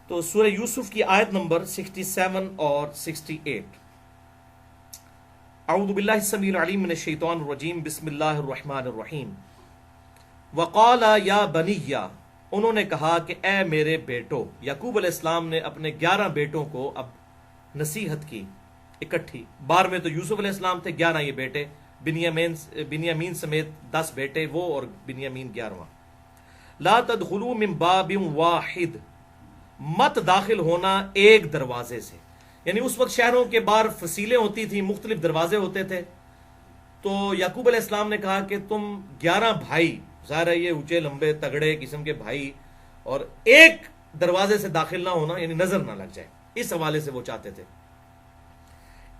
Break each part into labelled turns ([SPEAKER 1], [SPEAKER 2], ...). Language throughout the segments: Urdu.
[SPEAKER 1] تو سورہ یوسف کی آیت نمبر 67 اور 68. اعوذ باللہ السمیع العلیم من الشیطان الرجیم بسم اللہ الرحمن الرحیم. وقال یا بنی، انہوں نے کہا کہ اے میرے بیٹو. یعقوب علیہ السلام نے اپنے 11 بیٹوں کو اب نصیحت کی اکٹھی. 12 تو یوسف علیہ السلام تھے، 11 یہ بیٹے، بنیامین سمیت 10 بیٹے وہ، اور بنیامین 11واں. لا تدخلوا من باب واحد، مت داخل ہونا ایک دروازے سے. یعنی اس وقت شہروں کے باہر فصیلیں ہوتی تھیں، مختلف دروازے ہوتے تھے. تو یعقوب علیہ السلام نے کہا کہ تم 11 بھائی، ظاہر ہے یہ اونچے لمبے تگڑے قسم کے بھائی، اور ایک دروازے سے داخل نہ ہونا، یعنی نظر نہ لگ جائے، اس حوالے سے وہ چاہتے تھے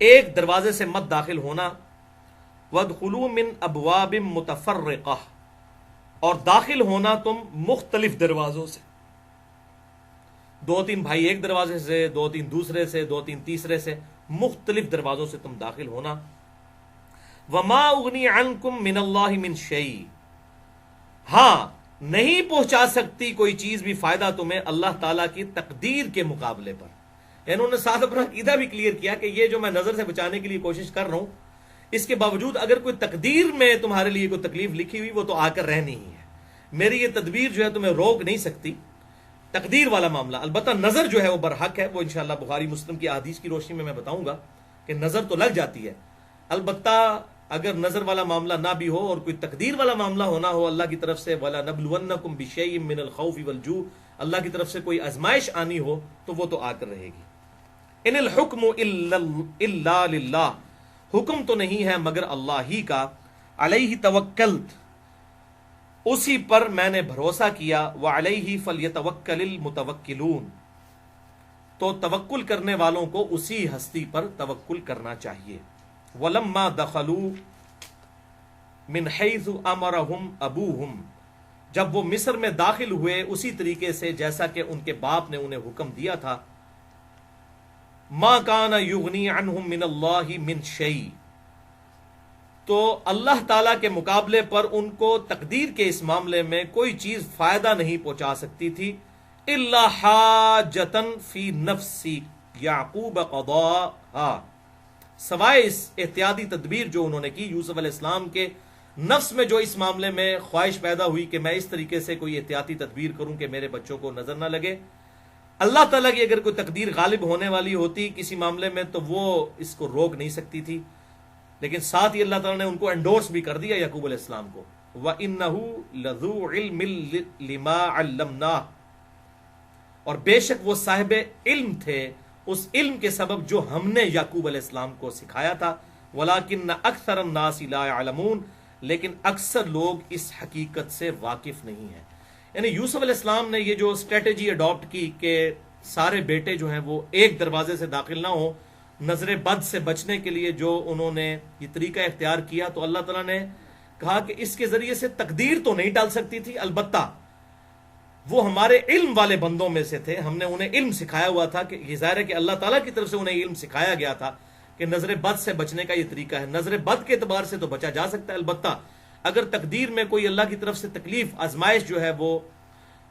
[SPEAKER 1] ایک دروازے سے مت داخل ہونا. وَادْخُلُوا مِنْ أَبْوَابٍ مُتَفَرِّقَةٍ، اور داخل ہونا تم مختلف دروازوں سے. 2-3 بھائی ایک دروازے سے، 2-3 دوسرے سے، 2-3 تیسرے سے، مختلف دروازوں سے تم داخل ہونا. وَمَا أُغْنِي عَنْكُمْ مِنَ اللَّهِ مِنْ شَيْءٍ، ہاں نہیں پہنچا سکتی کوئی چیز بھی فائدہ تمہیں اللہ تعالیٰ کی تقدیر کے مقابلے پر. یعنی انہوں نے ساتھ اپنا عقیدہ بھی کلیئر کیا کہ یہ جو میں نظر سے بچانے کے لیے کوشش کر رہا ہوں، اس کے باوجود اگر کوئی تقدیر میں تمہارے لیے کوئی تکلیف لکھی ہوئی، وہ تو آ کر رہنی ہی ہے. میری یہ تدبیر جو ہے تمہیں روک نہیں سکتی. تقدیر والا معاملہ، البتہ نظر جو ہے وہ برحق ہے. وہ انشاءاللہ بخاری مسلم کی احادیث کی روشنی میں بتاؤں گا کہ نظر تو لگ جاتی ہے، البتہ اگر نظر والا معاملہ نہ بھی ہو اور کوئی تقدیر والا معاملہ ہونا ہو اللہ کی طرف سے، وَلَنَبْلُوَنَّكُمْ بِشَيْءٍ مِّنَ الْخَوْفِ وَالْجُوعِ، اللہ کی طرف سے کوئی آزمائش آنی ہو تو وہ تو آ کر رہے گی. ان الحکم الا للہ، حکم تو نہیں ہے مگر اللہ ہی کا. علیہ توکلت، اسی پر میں نے بھروسہ کیا. وعلیہ فلیتوکل المتوکلون، تو توکل کرنے والوں کو اسی ہستی پر توکل کرنا چاہیے. ولما دخلوا من حیث امرهم ابوہم، جب وہ مصر میں داخل ہوئے اسی طریقے سے جیسا کہ ان کے باپ نے انہیں حکم دیا تھا. ما کان یغنی عنہم من اللہ من شیء، تو اللہ تعالیٰ کے مقابلے پر ان کو تقدیر کے اس معاملے میں کوئی چیز فائدہ نہیں پہنچا سکتی تھی. الا حاجۃ فی نفس یعقوب قضاها، سوائے اس احتیاطی تدبیر جو انہوں نے کی. یوسف علیہ السلام کے نفس میں جو اس معاملے میں خواہش پیدا ہوئی کہ میں اس طریقے سے کوئی احتیاطی تدبیر کروں کہ میرے بچوں کو نظر نہ لگے. اللہ تعالیٰ کی اگر کوئی تقدیر غالب ہونے والی ہوتی کسی معاملے میں تو وہ اس کو روک نہیں سکتی تھی. لیکن ساتھ ہی اللہ تعالیٰ نے ان کو انڈورس بھی کر دیا یعقوب علیہ السلام کو. وَإِنَّهُ لَذُو عِلْمٍ لِمَا عَلَّمْنَاهُ، اور بے شک وہ صاحب علم تھے اس علم کے سبب جو ہم نے یعقوب علیہ السلام کو سکھایا تھا. وَلَكِنَّ أَكْثَرَ النَّاسِ لَا يَعْلَمُونَ، لیکن اکثر لوگ اس حقیقت سے واقف نہیں ہیں. یعنی یوسف علیہ السلام نے یہ جو اسٹریٹجی اڈاپٹ کی کہ سارے بیٹے جو ہیں وہ ایک دروازے سے داخل نہ ہوں، نظر بد سے بچنے کے لیے جو انہوں نے یہ طریقہ اختیار کیا، تو اللہ تعالیٰ نے کہا کہ اس کے ذریعے سے تقدیر تو نہیں ٹال سکتی تھی، البتہ وہ ہمارے علم والے بندوں میں سے تھے. ہم نے انہیں علم سکھایا ہوا تھا کہ یہ ظاہر ہے کہ اللہ تعالیٰ کی طرف سے انہیں علم سکھایا گیا تھا کہ نظر بد سے بچنے کا یہ طریقہ ہے. نظر بد کے اعتبار سے تو بچا جا سکتا ہے، البتہ اگر تقدیر میں کوئی اللہ کی طرف سے تکلیف، آزمائش جو ہے، وہ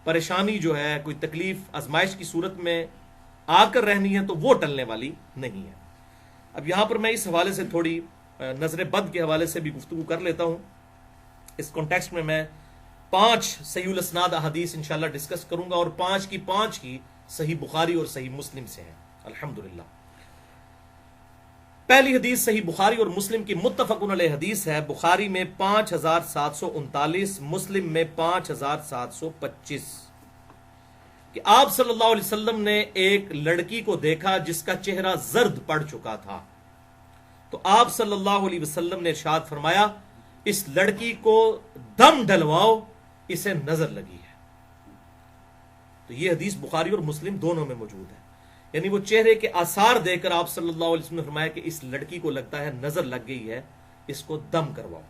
[SPEAKER 1] پریشانی جو ہے، کوئی تکلیف آزمائش کی صورت میں آ کر رہنی ہے تو وہ ٹلنے والی نہیں ہے. اب یہاں پر میں اس حوالے سے تھوڑی نظر بد کے حوالے سے بھی گفتگو کر لیتا ہوں. اس کانٹیکسٹ میں 5 صحیح الاسناد احادیث انشاءاللہ ڈسکس کروں گا، اور 5 کی صحیح بخاری اور صحیح مسلم سے ہیں الحمدللہ. پہلی حدیث صحیح بخاری اور مسلم کی متفق علیہ حدیث ہے. بخاری میں 5739، مسلم میں 5725، کہ آپ صلی اللہ علیہ وسلم نے ایک لڑکی کو دیکھا جس کا چہرہ زرد پڑ چکا تھا. تو آپ صلی اللہ علیہ وسلم نے ارشاد فرمایا، اس لڑکی کو دم ڈلواؤ، اسے نظر لگی ہے. تو یہ حدیث بخاری اور مسلم دونوں میں موجود ہے. یعنی وہ چہرے کے آثار دے کر آپ صلی اللہ علیہ وسلم نے فرمایا کہ اس لڑکی کو لگتا ہے نظر لگ گئی ہے، اس کو دم کرواؤ.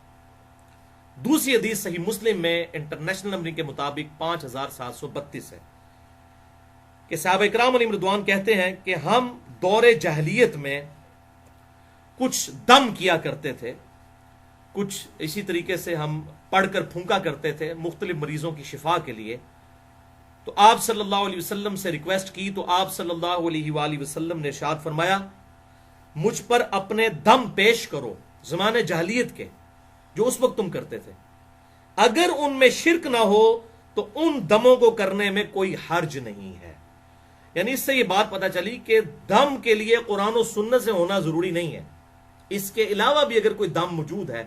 [SPEAKER 1] دوسری حدیث صحیح مسلم میں انٹرنیشنل نمبرنگ کے مطابق 5732 ہے کہ صحابہ اکرام علیہم رضوان کہتے ہیں کہ ہم دور جاہلیت میں کچھ دم کیا کرتے تھے، کچھ اسی طریقے سے ہم پڑھ کر پھونکا کرتے تھے مختلف مریضوں کی شفا کے لیے. تو آپ صلی اللہ علیہ وسلم سے ریکویسٹ کی تو آپ صلی اللہ علیہ وآلہ وسلم نے ارشاد فرمایا مجھ پر اپنے دم پیش کرو زمانے جاہلیت کے جو اس وقت تم کرتے تھے، اگر ان میں شرک نہ ہو تو ان دموں کو کرنے میں کوئی حرج نہیں ہے۔ یعنی اس سے یہ بات پتہ چلی کہ دم کے لیے قرآن و سنت سے ہونا ضروری نہیں ہے، اس کے علاوہ بھی اگر کوئی دم موجود ہے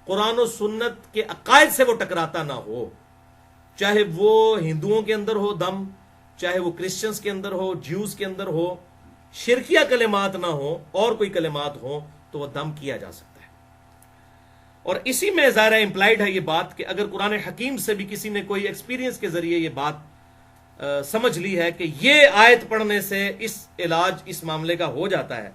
[SPEAKER 1] قرآن و سنت کے عقائد سے وہ ٹکراتا نہ ہو، چاہے وہ ہندوؤں کے اندر ہو دم، چاہے وہ کرسچنز کے اندر ہو، جیوز کے اندر ہو، شرکیہ کلمات نہ ہو اور کوئی کلمات ہو، تو وہ دم کیا جا سکتا ہے۔ اور اسی میں ظاہر امپلائڈ ہے یہ بات کہ اگر قرآن حکیم سے بھی کسی نے کوئی ایکسپیرینس کے ذریعے یہ بات سمجھ لی ہے کہ یہ آیت پڑھنے سے اس علاج اس معاملے کا ہو جاتا ہے،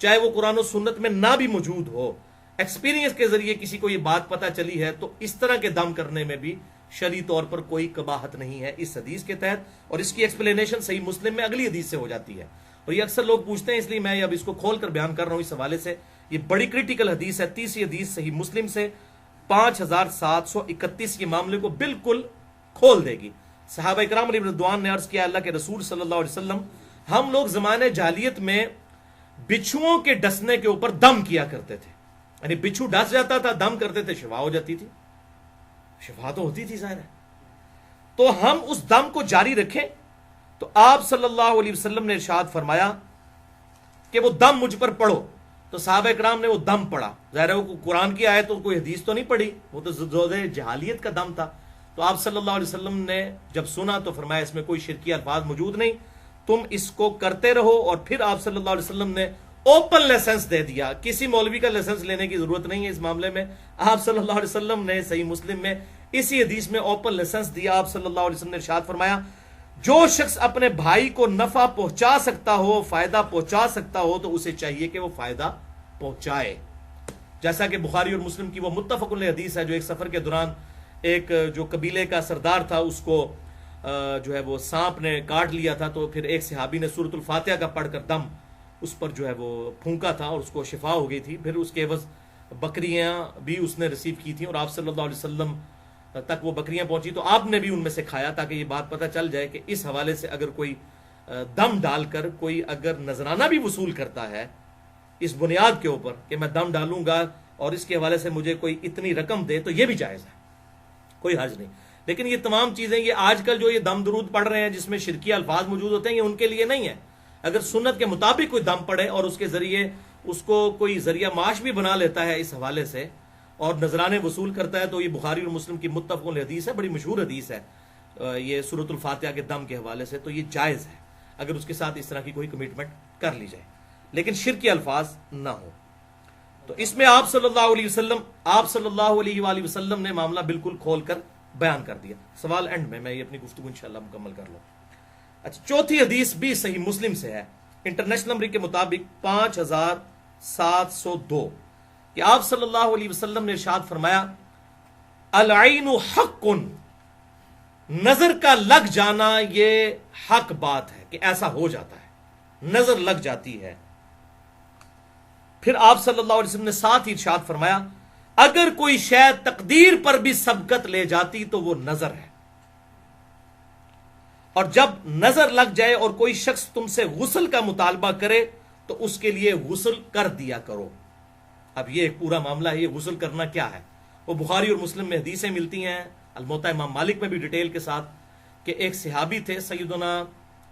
[SPEAKER 1] چاہے وہ قرآن و سنت میں نہ بھی موجود ہو، ایکسپیرینس کے ذریعے کسی کو یہ بات پتہ چلی ہے، تو اس طرح کے دم کرنے میں بھی شرعی طور پر کوئی قباحت نہیں ہے اس حدیث کے تحت، اور اس کی ایکسپلینیشن صحیح مسلم میں اگلی حدیث سے ہو جاتی ہے۔ اور یہ اکثر لوگ پوچھتے ہیں، اس لیے میں اب اس کو کھول کر بیان کر رہا ہوں اس حوالے سے۔ یہ بڑی کریٹیکل حدیث ہے، تیسری حدیث صحیح مسلم سے 5731 یہ معاملے کو بالکل کھول دے گی۔ صحابہ اکرام علیہ رضوان نے عرض کیا اللہ کے رسول صلی اللہ علیہ وسلم، ہم لوگ زمانے جاہلیت میں بچھوؤں کے ڈسنے کے اوپر دم کیا کرتے تھے، یعنی بچھو ڈس جاتا تھا، دم کرتے تھے، شفا ہو جاتی تھی۔ شفا تو ہوتی تھی ظاہر ہے، تو ہم اس دم کو جاری رکھیں۔ تو آپ صلی اللہ علیہ وسلم نے ارشاد فرمایا کہ وہ دم مجھ پر پڑھو، تو صحابہ اکرام نے وہ دم پڑھا۔ ظاہر ہے وہ قرآن کی آیت تو کوئی حدیث تو نہیں پڑھی، وہ تو زوزے جہالیت کا دم تھا۔ تو آپ صلی اللہ علیہ وسلم نے جب سنا تو فرمایا اس میں کوئی شرکی الفاظ موجود نہیں، تم اس کو کرتے رہو۔ اور پھر آپ صلی اللہ علیہ وسلم نے اوپن لائسنس دے دیا، کسی مولوی کا لائسنس لینے کی ضرورت نہیں ہے اس معاملے میں۔ آپ صلی اللہ علیہ وسلم نے صحیح مسلم میں اسی حدیث میں اوپن لائسنس دیا۔ آپ صلی اللہ علیہ وسلم نے ارشاد فرمایا جو شخص اپنے بھائی کو نفع پہنچا سکتا ہو، فائدہ پہنچا سکتا ہو، تو اسے چاہیے کہ وہ فائدہ پہنچائے۔ جیسا کہ بخاری اور مسلم کی وہ متفق علیہ حدیث ہے، جو ایک سفر کے دوران ایک جو قبیلے کا سردار تھا اس کو جو ہے وہ سانپ نے کاٹ لیا تھا، تو پھر ایک صحابی نے سورۃ الفاتحہ کا پڑھ کر دم اس پر جو ہے وہ پھونکا تھا اور اس کو شفا ہو گئی تھی۔ پھر اس کے عوض بکریاں بھی اس نے ریسیو کی تھیں، اور آپ صلی اللہ علیہ وسلم تک وہ بکریاں پہنچی تو آپ نے بھی ان میں سے کھایا، تاکہ یہ بات پتہ چل جائے کہ اس حوالے سے اگر کوئی دم ڈال کر کوئی اگر نذرانہ بھی وصول کرتا ہے اس بنیاد کے اوپر کہ میں دم ڈالوں گا اور اس کے حوالے سے مجھے کوئی اتنی رقم دے، تو یہ بھی جائز ہے، کوئی حرج نہیں۔ لیکن یہ تمام چیزیں یہ آج کل جو یہ دم درود پڑھ رہے ہیں جس میں شرکی الفاظ موجود ہوتے ہیں، یہ ان کے لیے نہیں ہے۔ اگر سنت کے مطابق کوئی دم پڑے اور اس کے ذریعے اس کو کوئی ذریعہ معاش بھی بنا لیتا ہے اس حوالے سے اور نذرانے وصول کرتا ہے، تو یہ بخاری اور مسلم کی متفق علیہ حدیث ہے، بڑی مشہور حدیث ہے یہ سورۃ الفاتحہ کے دم کے حوالے سے، تو یہ جائز ہے اگر اس کے ساتھ اس طرح کی کوئی کمٹمنٹ کر لی جائے، لیکن شرکی الفاظ نہ ہو۔ تو اس میں آپ صلی اللہ علیہ وآلہ وسلم نے معاملہ بالکل کھول کر بیان کر دیا۔ سوال اینڈ میں یہ اپنی گفتگو انشاءاللہ مکمل کر لوں۔ اچھا، چوتھی حدیث بھی صحیح مسلم سے ہے، انٹرنیشنل نمبر کے مطابق 5702، کہ آپ صلی اللہ علیہ وسلم نے ارشاد فرمایا العین حق، نظر کا لگ جانا یہ حق بات ہے کہ ایسا ہو جاتا ہے، نظر لگ جاتی ہے۔ پھر آپ صلی اللہ علیہ وسلم نے ساتھ ہی ارشاد فرمایا اگر کوئی شے تقدیر پر بھی سبقت لے جاتی تو وہ نظر ہے، اور جب نظر لگ جائے اور کوئی شخص تم سے غسل کا مطالبہ کرے تو اس کے لیے غسل کر دیا کرو۔ اب یہ ایک پورا معاملہ ہے، یہ غسل کرنا کیا ہے، وہ بخاری اور مسلم میں حدیثیں ملتی ہیں، الموطا امام مالک میں بھی ڈیٹیل کے ساتھ، کہ ایک صحابی تھے سیدنا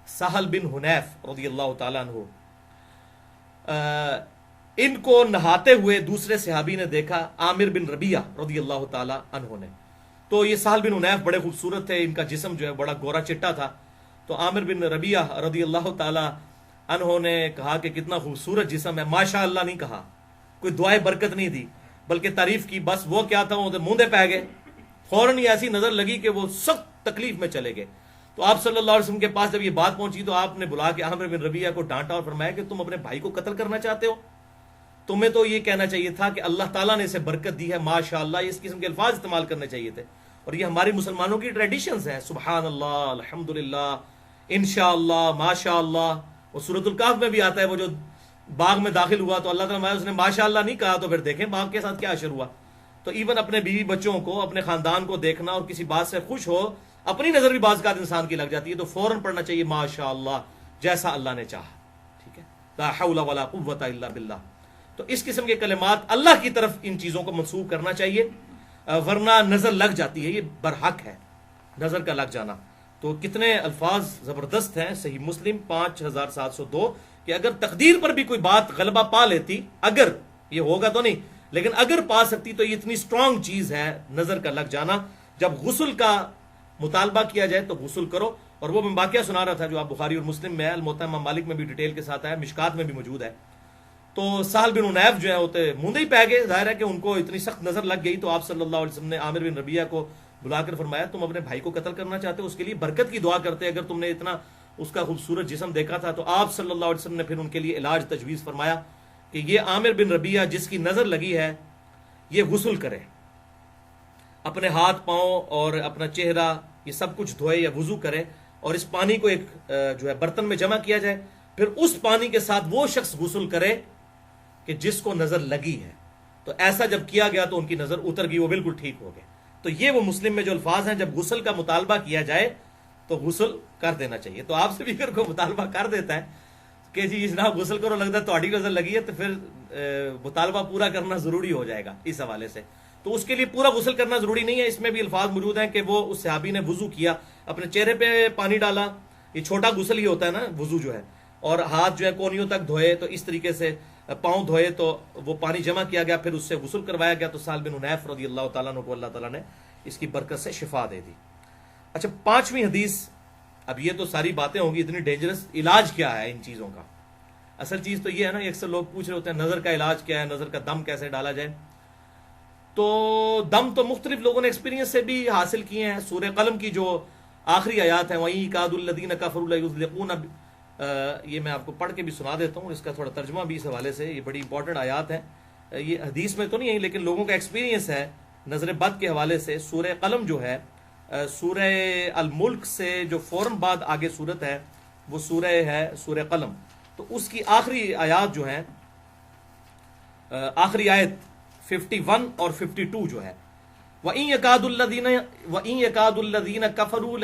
[SPEAKER 1] سہل بن حنیف رضی اللہ تعالیٰ عنہ، ان کو نہاتے ہوئے دوسرے صحابی نے دیکھا، عامر بن ربیعہ رضی اللہ تعالیٰ عنہ نے۔ تو یہ سہل بن حنیف بڑے خوبصورت تھے، ان کا جسم جو ہے بڑا گورا چٹا تھا، تو عامر بن ربیعہ رضی اللہ تعالیٰ عنہ نے کہا کہ کتنا خوبصورت جسم ہے، ماشاء اللہ نہیں کہا، کوئی دعائے برکت نہیں دی، بلکہ تعریف کی۔ بس وہ کیا تھا، وہ موندے پہ گئے، فوراً ہی ایسی نظر لگی کہ وہ سخت تکلیف میں چلے گئے۔ تو آپ صلی اللہ علیہ وسلم کے پاس جب یہ بات پہنچی تو آپ نے بلا کے عامر بن ربیعہ کو ڈانٹا اور فرمایا کہ تم اپنے بھائی کو قتل کرنا چاہتے ہو، تمہیں تو یہ کہنا چاہیے تھا کہ اللہ تعالیٰ نے اسے برکت دی ہے، ماشاءاللہ، اس قسم کے الفاظ استعمال کرنے چاہیے تھے۔ اور یہ ہماری مسلمانوں کی ٹریڈیشنز ہیں، سبحان اللہ، الحمدللہ، انشاءاللہ، ماشاءاللہ۔ اور سورۃ الکہف میں بھی آتا ہے، وہ جو باغ میں داخل ہوا تو اللہ تعالیٰ اس نے ماشاءاللہ نہیں کہا، تو پھر دیکھیں باغ کے ساتھ کیا اشر ہوا۔ تو ایون اپنے بیوی بچوں کو، اپنے خاندان کو دیکھنا اور کسی بات سے خوش ہو، اپنی نظر بھی بعض اوقات انسان کی لگ جاتی ہے تو فوراً پڑھنا چاہیے ماشاء اللہ، جیسا اللہ نے چاہا. ٹھیک ہے، لا حول ولا قوت الا باللہ. تو اس قسم کے کلمات اللہ کی طرف ان چیزوں کو منسوب کرنا چاہیے، ورنہ نظر لگ جاتی ہے، یہ برحق ہے نظر کا لگ جانا. تو کتنے الفاظ زبردست ہیں صحیح مسلم 5702 کہ اگر تقدیر پر بھی کوئی بات غلبہ پا لیتی، اگر یہ ہوگا تو نہیں لیکن اگر پا سکتی، تو یہ اتنی سٹرونگ چیز ہے نظر کا لگ جانا. جب غسل کا مطالبہ کیا جائے تو غسل کرو. اور وہ میں واقعہ سنا رہا تھا جو آپ بخاری اور مسلم میں ہے، الموطا امام مالک میں بھی ڈیٹیل کے ساتھ آیا، مشکات میں بھی موجود ہے. تو سہل بن حنیف جو ہے ہوتے مندے ہی پہ گئے، ظاہر ہے کہ ان کو اتنی سخت نظر لگ گئی. تو آپ صلی اللہ علیہ وسلم نے عامر بن ربیعہ کو بلا کر فرمایا تم اپنے بھائی کو قتل کرنا چاہتے ہو، اس کے لیے برکت کی دعا کرتے اگر تم نے اتنا اس کا خوبصورت جسم دیکھا تھا. تو آپ صلی اللہ علیہ وسلم نے پھر ان کے لیے علاج تجویز فرمایا کہ یہ عامر بن ربیعہ جس کی نظر لگی ہے یہ غسل کرے، اپنے ہاتھ پاؤں اور اپنا چہرہ یہ سب کچھ دھوئے یا وضو کرے، اور اس پانی کو ایک جو ہے برتن میں جمع کیا جائے، پھر اس پانی کے ساتھ وہ شخص غسل کرے کہ جس کو نظر لگی ہے. تو ایسا جب کیا گیا تو ان کی نظر اتر گئی، وہ بالکل ٹھیک ہو گئے. تو یہ وہ مسلم میں جو الفاظ ہیں، جب غسل کا مطالبہ کیا جائے تو غسل کر دینا چاہیے. تو آپ سے بھی اگر کوئی مطالبہ کر دیتا ہے کہ جی جناب غسل کرو، لگتا ہے تہاڈی نظر لگی ہے، تو پھر مطالبہ پورا کرنا ضروری ہو جائے گا اس حوالے سے. تو اس کے لیے پورا غسل کرنا ضروری نہیں ہے. اس میں بھی الفاظ موجود ہیں کہ وہ اس صحابی نے وضو کیا، اپنے چہرے پہ پانی ڈالا، یہ چھوٹا غسل ہی ہوتا ہے نا وضو جو ہے، اور ہاتھ جو ہے کونیوں تک دھوئے، تو اس طریقے سے پاؤں دھوئے، تو وہ پانی جمع کیا گیا، پھر اس سے غسل کروایا گیا. تو سہل بن حنیف رضی اللہ تعالیٰ عنہ کو اللہ تعالیٰ نے اس کی برکت سے شفا دے دی. اچھا 5ویں حدیث. اب یہ تو ساری باتیں ہوں گی اتنی ڈینجرس، علاج کیا ہے ان چیزوں کا؟ اصل چیز تو یہ ہے نا، اکثر لوگ پوچھ رہے ہوتے ہیں نظر کا علاج کیا ہے، نظر کا دم کیسے ڈالا جائے. تو دم تو مختلف لوگوں نے ایکسپیرینس سے بھی حاصل کیے ہیں. سورہ قلم کی جو آخری آیات ہیں، وَإِن يَكَادُ الَّذِينَ كَفَرُوا لَيُزْلِقُونَ، یہ میں آپ کو پڑھ کے بھی سنا دیتا ہوں، اس کا تھوڑا ترجمہ بھی اس حوالے سے، یہ بڑی امپورٹنٹ آیات ہیں. یہ حدیث میں تو نہیں ہے لیکن لوگوں کا ایکسپیرینس ہے نظر بد کے حوالے سے. سورہ قلم جو ہے، سورہ الملک سے جو فوراً بعد آگے صورت ہے وہ سورہ ہے سورہ قلم. تو اس کی آخری آیات جو ہیں، آخری آیت 51 اور 52 جو ہے، وَإِن يَكَادُ الَّذِينَ كَفَرُوا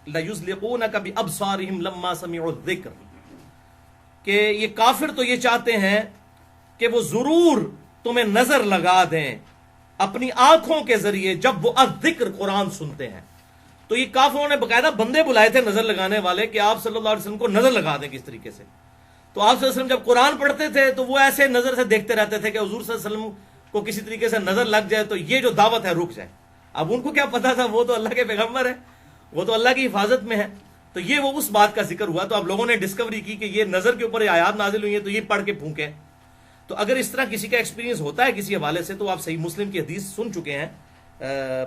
[SPEAKER 1] لَيُزْلِقُونَكَ بِأَبْصَارِهِمْ لَمَّا سَمِعُوا الذِّكْرَ، کہ یہ کافر تو یہ چاہتے ہیں کہ وہ ضرور تمہیں نظر لگا دیں اپنی آنکھوں کے ذریعے جب وہ الذکر قرآن سنتے ہیں. تو یہ کافروں نے باقاعدہ بندے بلائے تھے نظر لگانے والے کہ آپ صلی اللہ علیہ وسلم کو نظر لگا دیں کس طریقے سے. تو آپ صلی اللہ علیہ وسلم جب قرآن پڑھتے تھے تو وہ ایسے نظر سے دیکھتے رہتے تھے کہ حضور صلی اللہ علیہ وسلم کو کسی طریقے سے نظر لگ جائے تو یہ جو دعوت ہے رک جائے. اب ان کو کیا پتا تھا، وہ تو اللہ کے پیغمبر ہے، وہ تو اللہ کی حفاظت میں ہے. تو یہ وہ اس بات کا ذکر ہوا. تو اب لوگوں نے ڈسکوری کی کہ یہ نظر کے اوپر یہ آیات نازل ہوئی ہیں تو یہ پڑھ کے پھونکیں. تو اگر اس طرح کسی کا ایکسپیرینس ہوتا ہے کسی حوالے سے، تو آپ صحیح مسلم کی حدیث سن چکے ہیں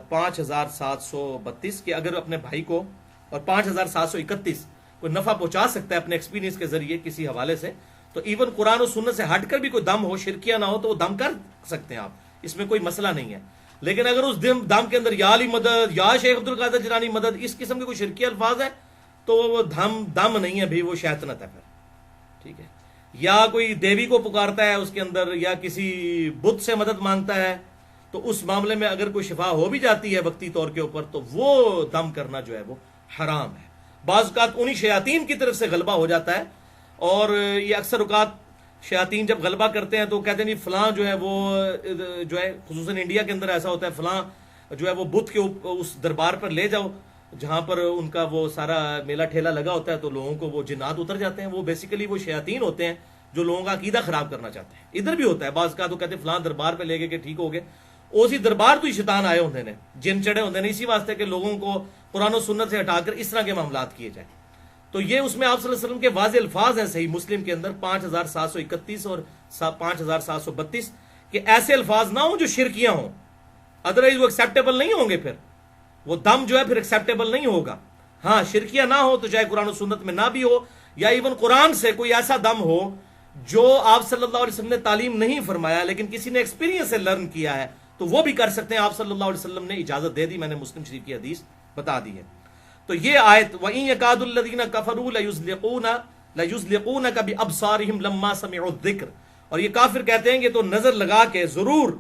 [SPEAKER 1] 5732 کہ اگر اپنے بھائی کو، اور 5731 کوئی نفع پہنچا سکتا ہے اپنے ایکسپیرینس کے ذریعے کسی حوالے سے، تو ایون قرآن و سنت سے ہٹ کر بھی کوئی دم ہو، شرکیہ نہ ہو، تو وہ دم کر سکتے ہیں آپ، اس میں کوئی مسئلہ نہیں ہے. لیکن اگر اس دم کے اندر یا علی مدد، یا شیخ عبد القادر جیلانی مدد، اس قسم کے کوئی شرکیہ الفاظ ہے تو وہ دم نہیں ہے بھی، وہ شیطنت ہے پھر. ٹھیک ہے، یا کوئی دیوی کو پکارتا ہے اس کے اندر، یا کسی بت سے مدد مانگتا ہے، تو اس معاملے میں اگر کوئی شفا ہو بھی جاتی ہے وقتی طور کے اوپر، تو وہ دم کرنا جو ہے وہ حرام ہے. بعض اوقات انہی شیاطین کی طرف سے غلبہ ہو جاتا ہے، اور یہ اکثر اوقات شیاطین جب غلبہ کرتے ہیں تو کہتے ہیں فلاں جو ہے وہ جو ہے، خصوصاً انڈیا کے اندر ایسا ہوتا ہے، فلاں جو ہے وہ بت کے اس دربار پر لے جاؤ جہاں پر ان کا وہ سارا میلہ ٹھیلا لگا ہوتا ہے، تو لوگوں کو وہ جنات اتر جاتے ہیں. وہ بیسیکلی وہ شیاطین ہوتے ہیں جو لوگوں کا عقیدہ خراب کرنا چاہتے ہیں. ادھر بھی ہوتا ہے بعض کا، تو کہتے ہیں فلاں دربار پہ لے گئے کہ ٹھیک ہو گئے، اسی دربار تو ہی شیطان آئے ہوتے ہیں، جن چڑھے ہوتے ہیں، اسی واسطے کہ لوگوں کو قرآن و سنت سے ہٹا کر اس طرح کے معاملات کیے جائیں. تو یہ اس میں آپ صلی اللہ علیہ وسلم کے واضح الفاظ ہیں صحیح مسلم کے اندر 5731 اور 5732 کہ ایسے الفاظ نہ ہوں جو شرکیاں ہوں، ادروائز وہ ایکسیپٹیبل نہیں ہوں گے، پھر وہ دم جو ہے پھر ایکسیپٹیبل نہیں ہوگا. ہاں شرکیاں نہ ہو تو چاہے قرآن و سنت میں نہ بھی ہو، یا ایون قرآن سے کوئی ایسا دم ہو جو آپ صلی اللہ علیہ وسلم نے تعلیم نہیں فرمایا لیکن کسی نے ایکسپیرینس سے لرن کیا ہے، تو وہ بھی کر سکتے ہیں. آپ صلی اللہ علیہ وسلم نے اجازت دے دی، میں نے مسلم شریف کی حدیث بتا دی ہے. تو یہ آیت وَإِن يَكَادُ الَّذِينَ كَفَرُوا لَيُزْلِقُونَكَ بِأَبْصَارِهِمْ لَمَّا سَمِعُوا الذِّكْرَ، اور یہ کافر کہتے ہیں کہ تو نظر لگا کے ضرور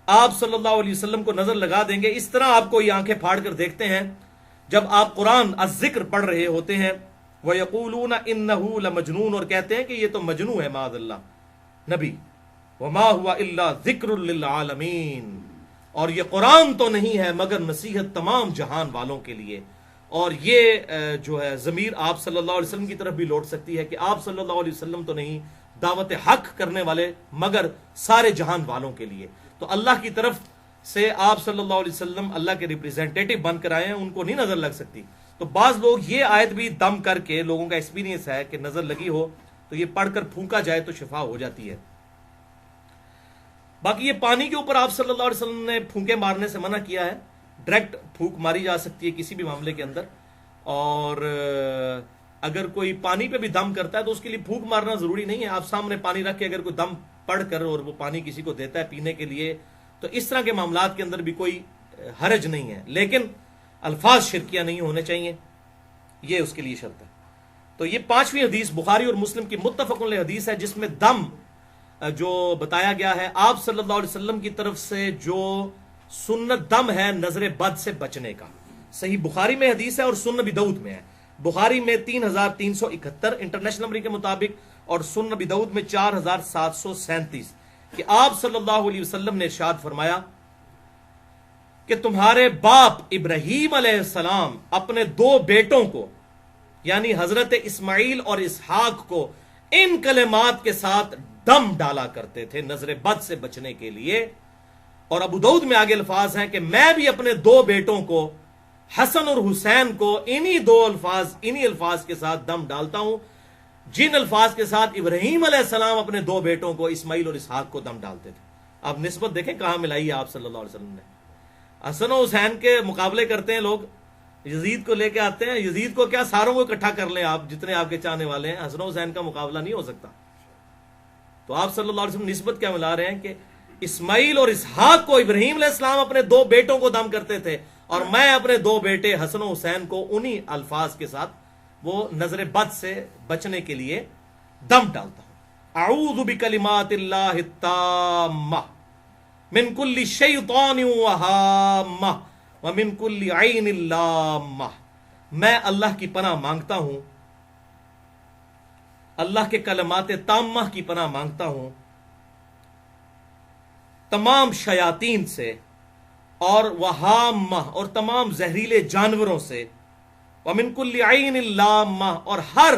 [SPEAKER 1] آپ صلی اللہ علیہ وسلم کو نظر لگا دیں گے. اس طرح آپ کو یہ آنکھیں پھاڑ کر دیکھتے ہیں جب آپ قرآن الذکر پڑھ رہے ہوتے ہیں، وَيَقُولُونَ إِنَّهُ لَمَجْنُونَ، اور کہتے ہیں کہ یہ تو مجنون ہے معاذ اللہ نبی، وَمَا هُوَ إِلَّا ذِكْرٌ لِّلْعَالَمِينَ، اور یہ قرآن تو نہیں ہے مگر نصیحت تمام جہان والوں کے لیے. اور یہ جو ہے ضمیر آپ صلی اللہ علیہ وسلم کی طرف بھی لوٹ سکتی ہے کہ آپ صلی اللہ علیہ وسلم تو نہیں دعوت حق کرنے والے مگر سارے جہان والوں کے لیے. تو اللہ کی طرف سے آپ صلی اللہ علیہ وسلم اللہ کے ریپریزنٹیٹو بن کر آئے ہیں، ان کو نہیں نظر لگ سکتی. تو بعض لوگ یہ آیت بھی دم کر کے، لوگوں کا ایکسپیرینس ہے کہ نظر لگی ہو تو یہ پڑھ کر پھونکا جائے تو شفا ہو جاتی ہے. باقی یہ پانی کے اوپر آپ صلی اللہ علیہ وسلم نے پھونکے مارنے سے منع کیا ہے. ڈائریکٹ پھونک ماری جا سکتی ہے کسی بھی معاملے کے اندر، اور اگر کوئی پانی پہ بھی دم کرتا ہے تو اس کے لیے پھونک مارنا ضروری نہیں ہے. آپ سامنے پانی رکھ کے اگر کوئی دم پڑھ کر اور وہ پانی کسی کو دیتا ہے پینے کے لیے تو اس طرح کے معاملات کے اندر بھی کوئی حرج نہیں ہے، لیکن الفاظ شرکیہ نہیں ہونے چاہیے، یہ اس کے لیے شرط ہے. تو یہ 5ویں حدیث بخاری اور مسلم کی متفق علیہ حدیث ہے، جس میں دم جو بتایا گیا ہے آپ صلی اللہ علیہ وسلم کی طرف سے جو سنت دم ہے نظر بد سے بچنے کا. صحیح بخاری میں حدیث ہے اور سنن ابی داؤد میں ہے. بخاری میں 3371 انٹرنیشنل نمبر کے مطابق، اور سنن ابی داؤد میں 4737 کہ آپ صلی اللہ علیہ وسلم نے ارشاد فرمایا کہ تمہارے باپ ابراہیم علیہ السلام اپنے 2 بیٹوں کو یعنی حضرت اسماعیل اور اسحاق کو ان کلمات کے ساتھ دم ڈالا کرتے تھے نظر بد سے بچنے کے لیے. اور ابو داؤد میں آگے الفاظ ہیں کہ میں بھی اپنے 2 بیٹوں کو حسن اور حسین کو انہی الفاظ کے ساتھ دم ڈالتا ہوں جن الفاظ کے ساتھ ابراہیم علیہ السلام اپنے 2 بیٹوں کو اسماعیل اور اسحاق کو دم ڈالتے تھے. آپ نسبت دیکھیں کہاں ملائی ہے آپ صلی اللہ علیہ وسلم نے. حسن و حسین کے مقابلے کرتے ہیں لوگ، یزید کو لے کے آتے ہیں. یزید کو کیا، ساروں کو اکٹھا کر لیں آپ جتنے آپ کے چاہنے والے ہیں، حسن و حسین کا مقابلہ نہیں ہو سکتا. تو آپ صلی اللہ علیہ وسلم نسبت کیا ملا رہے ہیں کہ اسماعیل اور اسحاق کو ابراہیم علیہ السلام اپنے 2 بیٹوں کو دم کرتے تھے، اور میں اپنے 2 بیٹے حسن و حسین کو انہی الفاظ کے ساتھ وہ نظر بد سے بچنے کے لیے دم ڈالتا ہوں. اعوذ بکلمات اللہ التامہ من کل شیطان وہامہ ومن کل عین لامہ. میں اللہ کی پناہ مانگتا ہوں، اللہ کے کلمات تامہ کی پناہ مانگتا ہوں تمام شیاطین سے اور وہامہ اور تمام زہریلے جانوروں سے، ومن کل عین لامہ اور ہر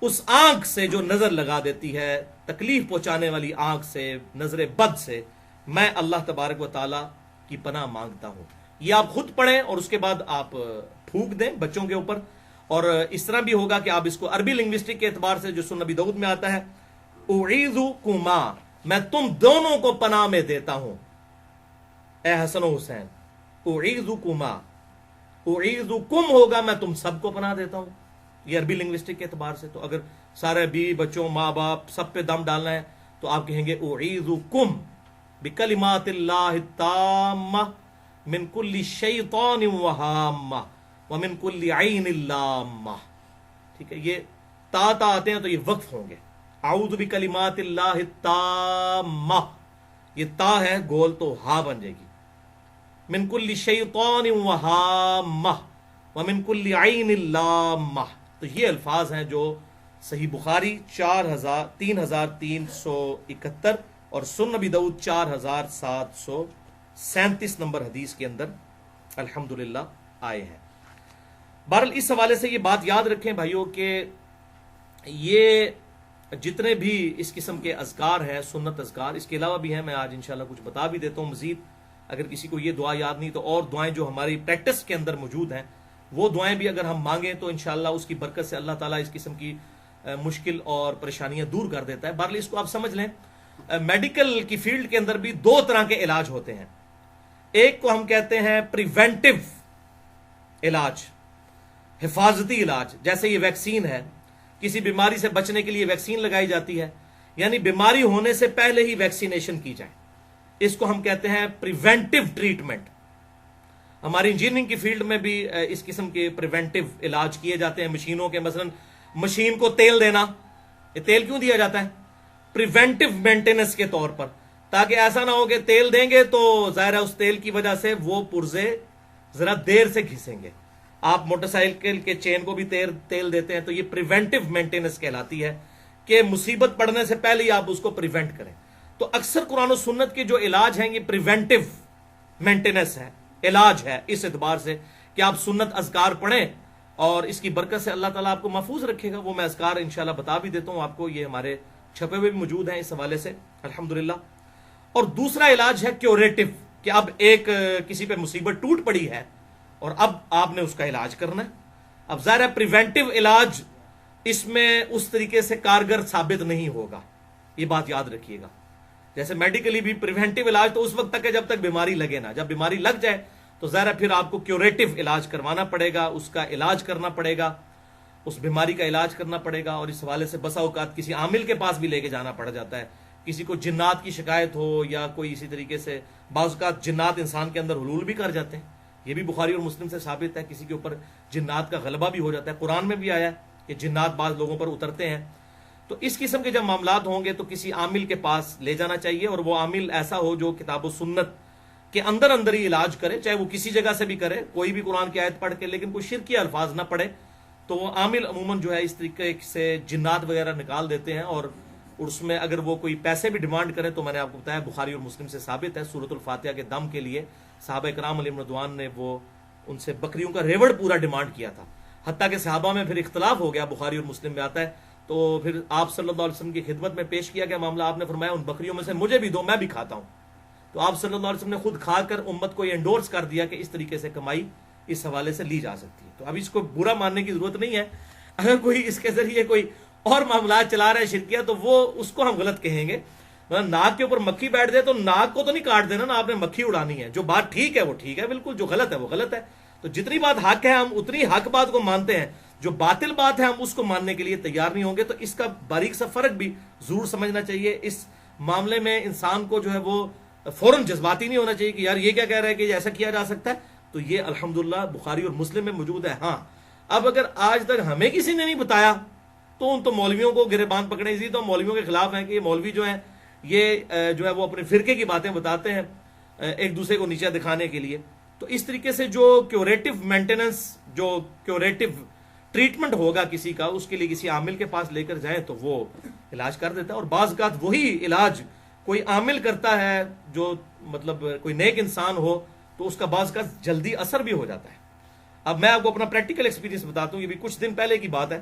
[SPEAKER 1] اس آنکھ سے جو نظر لگا دیتی ہے، تکلیف پہنچانے والی آنکھ سے، نظر بد سے میں اللہ تبارک و تعالی کی پناہ مانگتا ہوں. یہ آپ خود پڑھیں اور اس کے بعد آپ پھونک دیں بچوں کے اوپر. اور اس طرح بھی ہوگا کہ آپ اس کو عربی لنگوسٹک کے اعتبار سے جو سنن ابی داؤد میں آتا ہے، اعیذکما، میں تم دونوں کو پناہ میں دیتا ہوں اے حسن و حسین. اعیذکما، اعیذکم ہوگا میں تم سب کو پناہ دیتا ہوں، یہ عربی لنگوسٹک کے اعتبار سے. تو اگر سارے بیوی بچوں ماں باپ سب پہ دم ڈالنا ہے تو آپ کہیں گے اعیذکم بکلمات اللہ التامہ من کل شیطان وہامہ ومن کل عین لامہ. ٹھیک ہے، یہ تا آتے ہیں تو یہ وقف ہوں گے. اعوذ بکلمات اللہ التامہ، یہ تا ہے گول تو ہا بن جائے گی. من کل شیطان وہامہ ومن کل عین لامہ. تو یہ الفاظ ہیں جو صحیح بخاری 3371 اور سنن ابی داؤد 4737 نمبر حدیث کے اندر الحمدللہ آئے ہیں. بہرحال اس حوالے سے یہ بات یاد رکھیں بھائیوں کہ یہ جتنے بھی اس قسم کے اذکار ہیں، سنت اذکار، اس کے علاوہ بھی ہیں، میں آج انشاءاللہ کچھ بتا بھی دیتا ہوں مزید. اگر کسی کو یہ دعا یاد نہیں تو اور دعائیں جو ہماری پریکٹس کے اندر موجود ہیں وہ دعائیں بھی اگر ہم مانگیں تو انشاءاللہ اس کی برکت سے اللہ تعالیٰ اس قسم کی مشکل اور پریشانیاں دور کر دیتا ہے. بہرحال اس کو آپ سمجھ لیں، میڈیکل کی فیلڈ کے اندر بھی 2 طرح کے علاج ہوتے ہیں. ایک کو ہم کہتے ہیں پریونٹیو علاج، حفاظتی علاج، جیسے یہ ویکسین ہے، کسی بیماری سے بچنے کے لیے ویکسین لگائی جاتی ہے، یعنی بیماری ہونے سے پہلے ہی ویکسینیشن کی جائے، اس کو ہم کہتے ہیں پریونٹیو ٹریٹمنٹ. ہماری انجینئرنگ کی فیلڈ میں بھی اس قسم کے پریونٹیو علاج کیے جاتے ہیں مشینوں کے. مثلا مشین کو تیل دینا، یہ تیل کیوں دیا جاتا ہے؟ پریونٹیو مینٹیننس کے طور پر، تاکہ ایسا نہ ہو کہ تیل دیں گے تو ظاہر ہے اس تیل کی وجہ سے وہ پرزے ذرا دیر سے گھسیں گے. آپ موٹر سائیکل کے چین کو بھی تیل دیتے ہیں، تو یہ پریونٹیو مینٹیننس کہلاتی ہے کہ مصیبت پڑنے سے پہلے ہی آپ اس کو پریونٹ کریں۔ تو اکثر قرآن و سنت کے جو علاج ہیں یہ پریونٹیو مینٹیننس ہے، علاج ہے، اس اعتبار سے کہ آپ سنت اذکار پڑھیں اور اس کی برکت سے اللہ تعالیٰ آپ کو محفوظ رکھے گا۔ وہ میں اذکار انشاءاللہ بتا بھی دیتا ہوں آپ کو، یہ ہمارے چھپے ہوئے بھی موجود ہیں اس حوالے سے الحمدللہ۔ اور دوسرا علاج ہے کیوریٹو، کہ اب ایک کسی پہ مصیبت ٹوٹ پڑی ہے اور اب آپ نے اس کا علاج کرنا ہے۔ اب ظاہر ہے پریونٹیو علاج اس میں اس طریقے سے کارگر ثابت نہیں ہوگا، یہ بات یاد رکھیے گا۔ جیسے میڈیکلی بھی پریونٹیو علاج تو اس وقت تک ہے جب تک بیماری لگے نا، جب بیماری لگ جائے تو ظاہر ہے پھر آپ کو کیوریٹو علاج کروانا پڑے گا، اس کا علاج کرنا پڑے گا، اس بیماری کا علاج کرنا پڑے گا۔ اور اس حوالے سے بسا اوقات کسی عامل کے پاس بھی لے کے جانا پڑ جاتا ہے، کسی کو جنات کی شکایت ہو یا کوئی اسی طریقے سے، بعض اوقات جنات انسان کے اندر حلول بھی کر جاتے ہیں، یہ بھی بخاری اور مسلم سے ثابت ہے، کسی کے اوپر جنات کا غلبہ بھی ہو جاتا ہے، قرآن میں بھی آیا ہے کہ جنات بعض لوگوں پر اترتے ہیں۔ تو اس قسم کے جب معاملات ہوں گے تو کسی عامل کے پاس لے جانا چاہیے، اور وہ عامل ایسا ہو جو کتاب و سنت کے اندر اندر ہی علاج کرے، چاہے وہ کسی جگہ سے بھی کرے، کوئی بھی قرآن کی آیت پڑھ کے، لیکن کوئی شرکی الفاظ نہ پڑھے۔ تو وہ عامل عموماً جو ہے اس طریقے سے جنات وغیرہ نکال دیتے ہیں، اور اس میں اگر وہ کوئی پیسے بھی ڈیمانڈ کرے تو میں نے آپ کو بتایا بخاری اور مسلم سے ثابت ہے، سورۃ الفاتحہ کے دم کے لیے صحابہ کرام علیہم رضوان نے وہ ان سے بکریوں کا ریوڑ پورا ڈیمانڈ کیا تھا، حتیٰ کہ صحابہ میں پھر اختلاف ہو گیا، بخاری اور مسلم میں آتا ہے۔ تو پھر آپ صلی اللہ علیہ وسلم کی خدمت میں پیش کیا گیا معاملہ، آپ نے فرمایا ان بکریوں میں سے مجھے بھی دو، میں بھی کھاتا ہوں۔ تو آپ صلی اللہ علیہ وسلم نے خود کھا کر امت کو یہ انڈورس کر دیا کہ اس طریقے سے کمائی اس حوالے سے لی جا سکتی ہے۔ تو اب اس کو برا ماننے کی ضرورت نہیں ہے، اگر کوئی اس کے ذریعے کوئی اور معاملات چلا رہا ہے شرکیہ تو وہ اس کو ہم غلط کہیں گے۔ مطلب ناک کے اوپر مکھی بیٹھ جائے تو ناک کو تو نہیں کاٹ دینا نا، آپ نے مکھی اڑانی ہے۔ جو بات ٹھیک ہے وہ ٹھیک ہے بالکل، جو غلط ہے وہ غلط ہے۔ تو جتنی بات حق ہے ہم اتنی حق بات کو مانتے ہیں، جو باطل بات ہے ہم اس کو ماننے کے لیے تیار نہیں ہوں گے۔ تو اس کا باریک سا فرق بھی ضرور سمجھنا چاہیے۔ اس معاملے میں انسان کو جو ہے وہ فوراً جذباتی نہیں ہونا چاہیے کہ یار یہ کیا کہہ رہا ہے کہ ایسا کیا جا سکتا ہے۔ تو یہ الحمدللہ بخاری اور مسلم میں موجود ہے۔ ہاں اب اگر آج تک ہمیں کسی نے نہیں بتایا تو ان تو مولویوں کو گریبان پکڑے، اسی تو مولویوں کے خلاف ہیں کہ یہ مولوی جو ہیں یہ جو ہے وہ اپنے فرقے کی باتیں بتاتے ہیں ایک دوسرے کو نیچا دکھانے کے لیے۔ تو اس طریقے سے جو کیوریٹو مینٹیننس، جو کیوریٹو ٹریٹمنٹ ہوگا کسی کا، اس کے لیے کسی عامل کے پاس لے کر جائیں تو وہ علاج کر دیتا ہے۔ اور بعض اوقات وہی علاج کوئی عامل کرتا ہے جو مطلب کوئی نیک انسان ہو تو اس کا بعض اوقات جلدی اثر بھی ہو جاتا ہے۔ اب میں آپ کو اپنا پریکٹیکل ایکسپیرینس بتاتا ہوں، یہ بھی کچھ دن پہلے کی بات ہے۔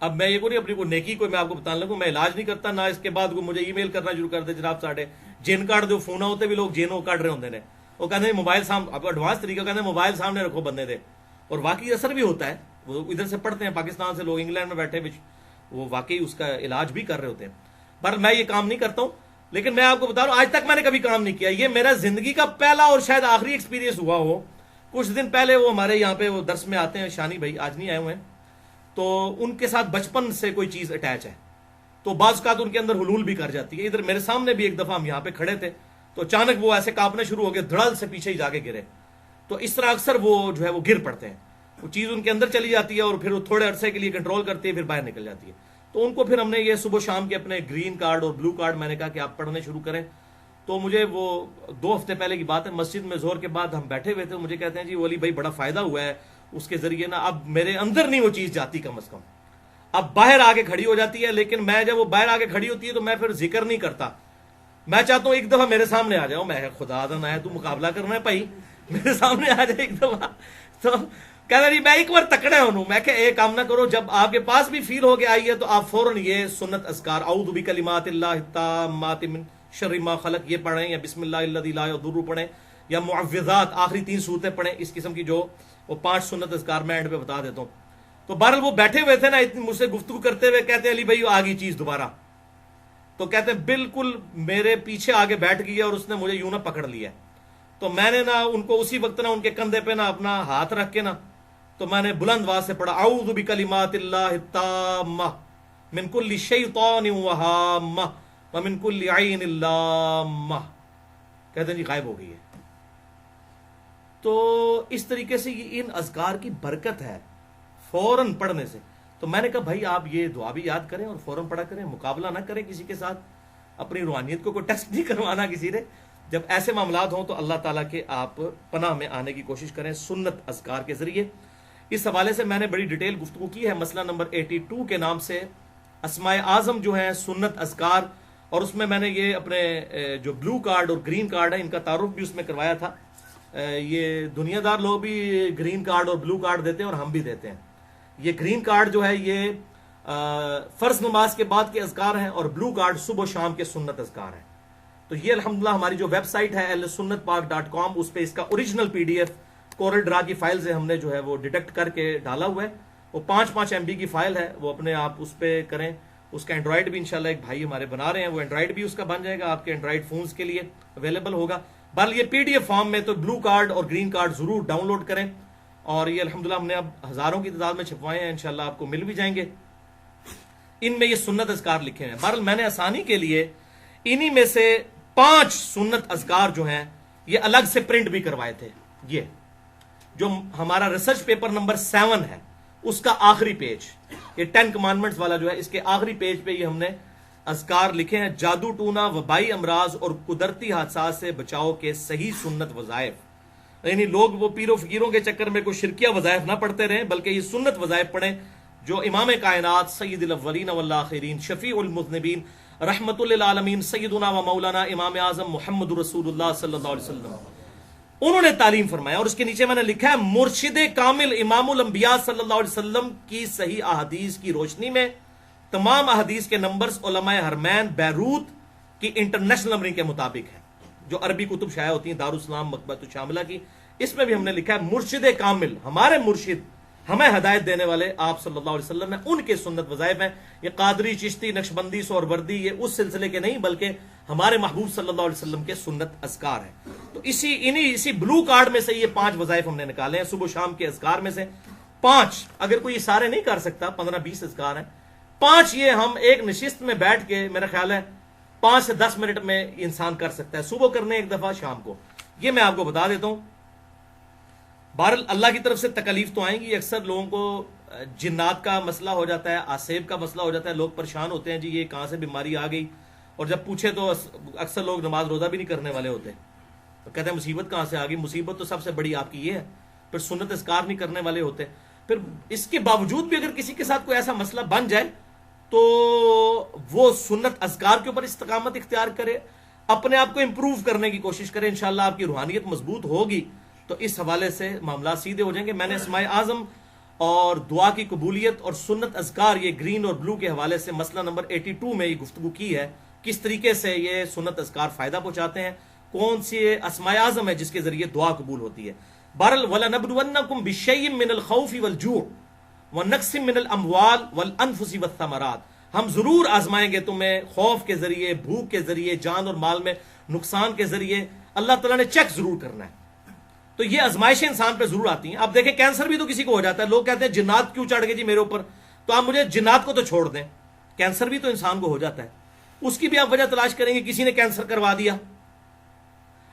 [SPEAKER 1] اب میں یہ کو نہیں اپنی کوئی نیکی کوئی میں آپ کو بتانے لگوں، میں علاج نہیں کرتا، نہ اس کے بعد کوئی مجھے ای میل کرنا شروع کر دے جناب ساڈے جن کارڈ دو فون ہوتے بھی لوگ جینوں کاٹ رہے ہوتے ہیں، وہ کہتے ہیں موبائل سامنے، آپ ایڈوانس طریقہ کہتے ہیں موبائل سامنے رکھو بندے دے، اور واقعی اثر بھی ہوتا ہے۔ وہ ادھر سے پڑھتے ہیں پاکستان سے لوگ انگلینڈ میں بیٹھے وہ واقعی اس کا علاج بھی کر رہے ہوتے ہیں۔ پر میں یہ کام نہیں کرتا ہوں، لیکن میں آپ کو بتا رہا ہوں آج تک میں نے کبھی کام نہیں کیا، یہ میرا زندگی کا پہلا اور شاید آخری ایکسپیرینس ہوا ہو۔ کچھ دن پہلے وہ ہمارے یہاں پہ وہ درس میں آتے ہیں، شانی بھائی آج نہیں آئے ہوئے ہیں، تو ان کے ساتھ بچپن سے کوئی چیز اٹیچ ہے، تو بعض اوقات ان کے اندر حلول بھی کر جاتی ہے۔ ادھر میرے سامنے بھی ایک دفعہ ہم یہاں پہ کھڑے تھے تو اچانک وہ ایسے کانپنے شروع ہو گئے، دھڑل سے پیچھے ہی جا کے گرے۔ تو اس طرح اکثر وہ جو ہے وہ گر پڑتے ہیں، وہ چیز ان کے اندر چلی جاتی ہے اور پھر وہ تھوڑے عرصے کے لیے کنٹرول کرتی ہے، پھر باہر نکل جاتی ہے۔ تو ان کو پھر ہم نے یہ صبح شام کے اپنے گرین کارڈ اور بلو کارڈ میں نے کہا کہ آپ پڑھنے شروع کریں۔ تو مجھے وہ 2 ہفتے پہلے کی بات ہے، مسجد میں ظہر کے بعد ہم بیٹھے ہوئے تھے، مجھے کہتے ہیں جی ولی بھائی بڑا فائدہ ہوا ہے اس کے ذریعے نا، اب میرے اندر نہیں وہ چیز جاتی کم از کم، اب باہر آ کے کھڑی ہو جاتی ہے، لیکن میں جب وہ باہر آ کے کھڑی ہوتی ہے تو میں پھر ذکر نہیں کرتا، میں چاہتا ہوں ایک دفعہ میرے سامنے آ جاؤ، میں خدا دن آیا تو مقابلہ کرنا ہے بھائی، میرے سامنے آ جائے ایک دفعہ۔ تو کہتا جی میں ایک بار تکڑے ہوں، میں کہ ایک کام نہ کرو، جب آپ کے پاس بھی فیل ہو کے آئی ہے تو آپ فوراً یہ سنت اذکار اعوذ بکلمات اللہ التامات من شر ما خلق یہ پڑھیں، یا بسم اللہ الذی لا یضر پڑھیں، یا معوذات آخری 3 صورتیں پڑھیں، اس قسم کی جو وہ 5 سنت اذکار میں اینڈ پہ بتا دیتا ہوں۔ تو بہرحال وہ بیٹھے ہوئے تھے نا، مجھ سے گفتگو کرتے ہوئے کہتے ہیں علی بھائی آ گئی چیز دوبارہ، تو کہتے ہیں بالکل میرے پیچھے آگے بیٹھ گئی اور اس نے مجھے یوں نہ پکڑ لیا، تو میں نے نا ان کو اسی وقت نا ان کے کندھے پہ نا اپنا ہاتھ رکھ کے نا، تو میں نے بلند آواز سے پڑھا اعوذ بکلمات اللہ التامہ من کل شیطان وہامہ ومن کل عین لامہ، کہتے ہیں جی غائب ہو گئی ہے۔ تو اس طریقے سے یہ ان اذکار کی برکت ہے فوراً پڑھنے سے۔ تو میں نے کہا بھائی آپ یہ دعا بھی یاد کریں اور فوراً پڑھا کریں، مقابلہ نہ کریں کسی کے ساتھ، اپنی روحانیت کو کوئی ٹیسٹ نہیں کروانا کسی نے، جب ایسے معاملات ہوں تو اللہ تعالیٰ کے آپ پناہ میں آنے کی کوشش کریں سنت اذکار کے ذریعے. اس حوالے سے میں نے بڑی ڈیٹیل گفتگو کی ہے مسئلہ نمبر 82 کے نام سے اسماء اعظم جو ہیں سنت اذکار, اور اس میں میں نے یہ اپنے جو بلو کارڈ اور گرین کارڈ ہے ان کا تعارف بھی اس میں کروایا تھا. یہ دنیا دار لوگ بھی گرین کارڈ اور بلو کارڈ دیتے ہیں اور ہم بھی دیتے ہیں. یہ گرین کارڈ جو ہے یہ فرض نماز کے بعد کے اذکار ہیں, اور بلو کارڈ صبح و شام کے سنت اذکار ہیں. تو یہ الحمدللہ ہماری جو ویب سائٹ ہے ahlsunnatpark.com, اس پہ اس کا اوریجنل PDF کورل ڈرا کی فائل سے ہم نے جو ہے وہ ڈیٹیکٹ کر کے ڈالا ہوا ہے. وہ 5 MB کی فائل ہے, وہ اپنے آپ اس پہ کریں. اس کا اینڈرائڈ بھی انشاءاللہ ایک بھائی ہمارے بنا رہے ہیں, وہ اینڈرائڈ بھی اس کا بن جائے گا, آپ کے اینڈرائڈ فونز کے لیے اویلیبل ہوگا. بل یہ PDF فارم میں تو بلو کارڈ اور گرین کارڈ ضرور ڈاؤن لوڈ کریں, اور یہ الحمدللہ ہم نے اب ہزاروں کی تعداد میں چھپوائے ہیں, انشاءاللہ آپ کو مل بھی جائیں گے. ان میں یہ سنت اذکار لکھے ہیں. بہرحال میں نے آسانی کے لیے انہی میں سے 5 سنت اذکار جو ہیں یہ الگ سے پرنٹ بھی کروائے تھے. یہ جو ہمارا ریسرچ پیپر نمبر 7 ہے اس کا آخری پیج, یہ 10 کمانڈمنٹس والا جو ہے, اس کے آخری پیج پہ یہ ہم نے اذکار لکھے ہیں. جادو ٹونا, وبائی امراض اور قدرتی حادثات سے بچاؤ کے صحیح سنت وظائف. یعنی لوگ وہ پیر و فقیروں کے چکر میں کوئی شرکیہ وظائف نہ پڑھتے رہیں, بلکہ یہ سنت وظائف پڑھیں جو امام کائنات سید الاولین والآخرین شفیع المذنبین رحمت للعالمین سیدنا و مولانا امام اعظم محمد رسول اللہ صلی اللہ علیہ وسلم انہوں نے تعلیم فرمایا. اور اس کے نیچے میں نے لکھا ہے مرشد کامل امام الانبیاء صلی اللہ علیہ وسلم کی صحیح احادیث کی روشنی میں تمام احادیث کے نمبرز علماء حرمین بیروت کی انٹرنیشنل نمبرنگ کے مطابق ہیں, جو عربی کتب شائع ہوتی ہیں دارالسلام مکتبۃ الشاملہ کی. اس میں بھی ہم نے لکھا ہے مرشد کامل, ہمارے مرشد ہمیں ہدایت دینے والے آپ صلی اللہ علیہ وسلم ہیں, ان کے سنت وظائف ہیں. یہ قادری, چشتی, نقشبندی, سہروردی یہ اس سلسلے کے نہیں, بلکہ ہمارے محبوب صلی اللہ علیہ وسلم کے سنت اذکار ہیں. تو اسی بلو کارڈ میں سے یہ 5 وظائف ہم نے نکالے ہیں صبح و شام کے اذکار میں سے 5. اگر کوئی یہ سارے نہیں کر سکتا, 15-20 اذکار ہیں, 5 یہ ہم ایک نشست میں بیٹھ کے میرا خیال ہے 5 سے 10 منٹ میں انسان کر سکتا ہے. صبح کرنے ایک دفعہ, شام کو. یہ میں آپ کو بتا دیتا ہوں. بہرحال اللہ کی طرف سے تکلیف تو آئیں گی. اکثر لوگوں کو جنات کا مسئلہ ہو جاتا ہے, آسیب کا مسئلہ ہو جاتا ہے, لوگ پریشان ہوتے ہیں جی یہ کہاں سے بیماری آ گئی, اور جب پوچھے تو اکثر لوگ نماز روزہ بھی نہیں کرنے والے ہوتے, تو کہتے ہیں مصیبت کہاں سے آ گئی. مصیبت تو سب سے بڑی آپ کی یہ ہے. پھر سنت اذکار نہیں کرنے والے ہوتے. پھر اس کے باوجود بھی اگر کسی کے ساتھ کوئی ایسا مسئلہ بن جائے تو وہ سنت اذکار کے اوپر استقامت اختیار کرے, اپنے آپ کو امپروو کرنے کی کوشش کرے, انشاءاللہ آپ کی روحانیت مضبوط ہوگی. تو اس حوالے سے معاملات سیدھے ہو جائیں گے. میں نے اسماء اعظم اور دعا کی قبولیت اور سنت اذکار یہ گرین اور بلو کے حوالے سے مسئلہ نمبر 82 میں یہ گفتگو کی ہے, کس طریقے سے یہ سنت اذکار فائدہ پہنچاتے ہیں, کون سی اسماء اعظم ہے جس کے ذریعے دعا قبول ہوتی ہے. بہرحال وَلَنَبْلُوَنَّكُمْ بِشَيْءٍ مِّنَ الْخَوْفِ وَالْجُوعِ وَنَقْصٍ مِّنَ الْأَمْوَالِ وَالْأَنفُسِ وَالثَّمَرَاتِ. ہم ضرور آزمائیں گے تمہیں خوف کے ذریعے, بھوک کے ذریعے, جان اور مال میں نقصان کے ذریعے. اللہ تعالیٰ نے چیک ضرور کرنا ہے. تو یہ آزمائشیں انسان پہ ضرور آتی ہیں. آپ دیکھیں کینسر بھی تو کسی کو ہو جاتا ہے, لوگ کہتے ہیں جنات کیوں چڑھ گئے جی میرے اوپر, تو آپ مجھے جنات کو تو چھوڑ دیں, کینسر بھی تو انسان کو ہو جاتا ہے. اس کی بھی آپ وجہ تلاش کریں گے, کسی نے کینسر کروا دیا.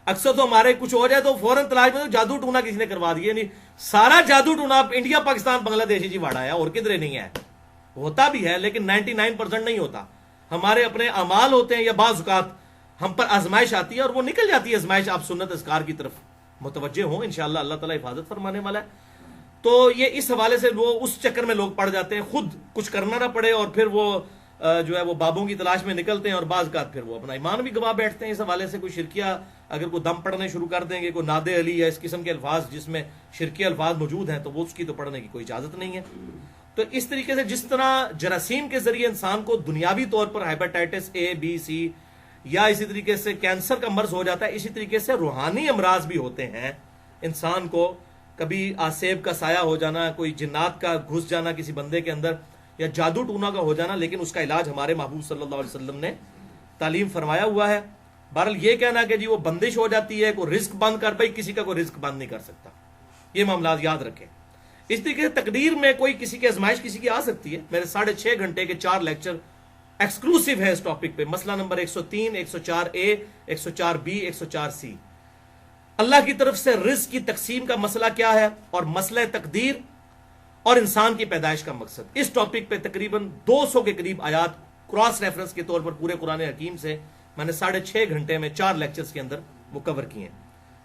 [SPEAKER 1] اکثر تو ہمارے کچھ ہو جائے تو فوراً تلاش میں تو جادو ٹونا کسی نے کروا دیا. نہیں, سارا جادو ٹونا انڈیا, پاکستان, بنگلہ دیش جی واڑا ہے, اور کدھر نہیں ہے. ہوتا بھی ہے لیکن 99% نہیں ہوتا. ہمارے اپنے اعمال ہوتے ہیں, یا بعض اوقات ہم پر آزمائش آتی ہے اور وہ نکل جاتی ہے آزمائش. آپ سنت اذکار کی طرف متوجہ ہوں, انشاءاللہ اللہ تعالیٰ حفاظت فرمانے والا ہے. تو یہ اس حوالے سے وہ اس چکر میں لوگ پڑ جاتے ہیں, خود کچھ کرنا نہ پڑے, اور پھر وہ جو ہے وہ بابوں کی تلاش میں نکلتے ہیں, اور بعض اوقات پھر وہ اپنا ایمان بھی گوا بیٹھتے ہیں. اس حوالے سے کوئی شرکیہ اگر کوئی دم پڑھنے شروع کر دیں گے, کوئی ناد علی یا اس قسم کے الفاظ جس میں شرکیہ الفاظ موجود ہیں, تو وہ اس کی تو پڑھنے کی کوئی اجازت نہیں ہے. تو اس طریقے سے جس طرح جراثیم کے ذریعے انسان کو دنیاوی طور پر ہیپاٹائٹس A, B, C یا اسی طریقے سے کینسر کا مرض ہو جاتا ہے, اسی طریقے سے روحانی امراض بھی ہوتے ہیں. انسان کو کبھی آسیب کا سایہ ہو جانا, کوئی جنات کا گھس جانا کسی بندے کے اندر, یا جادو ٹونا کا ہو جانا, لیکن اس کا علاج ہمارے محبوب صلی اللہ علیہ وسلم نے تعلیم فرمایا ہوا ہے. بہرحال یہ کہنا کہ جی وہ بندش ہو جاتی ہے, کوئی رزق بند کر, بھائی کسی کا کوئی رزق بند نہیں کر سکتا. یہ معاملات یاد رکھیں. اس طریقے سے تقدیر میں کوئی کسی کی آزمائش کسی کی آ سکتی ہے. میرے 6.5 گھنٹے کے 4 لیکچر ایکسکلوسیو ہے اس ٹاپک پہ. مسئلہ نمبر 103, 104A, 104B, 104C. اللہ کی طرف سے رزق کی تقسیم کا مسئلہ کیا ہے, اور مسئلہ تقدیر اور انسان کی پیدائش کا مقصد. اس ٹاپک پہ تقریباً 200 کے قریب آیات کراس ریفرنس کے طور پر پورے قرآن حکیم سے میں نے 6.5 گھنٹے میں 4 لیکچرز کے اندر وہ کور کیے ہیں.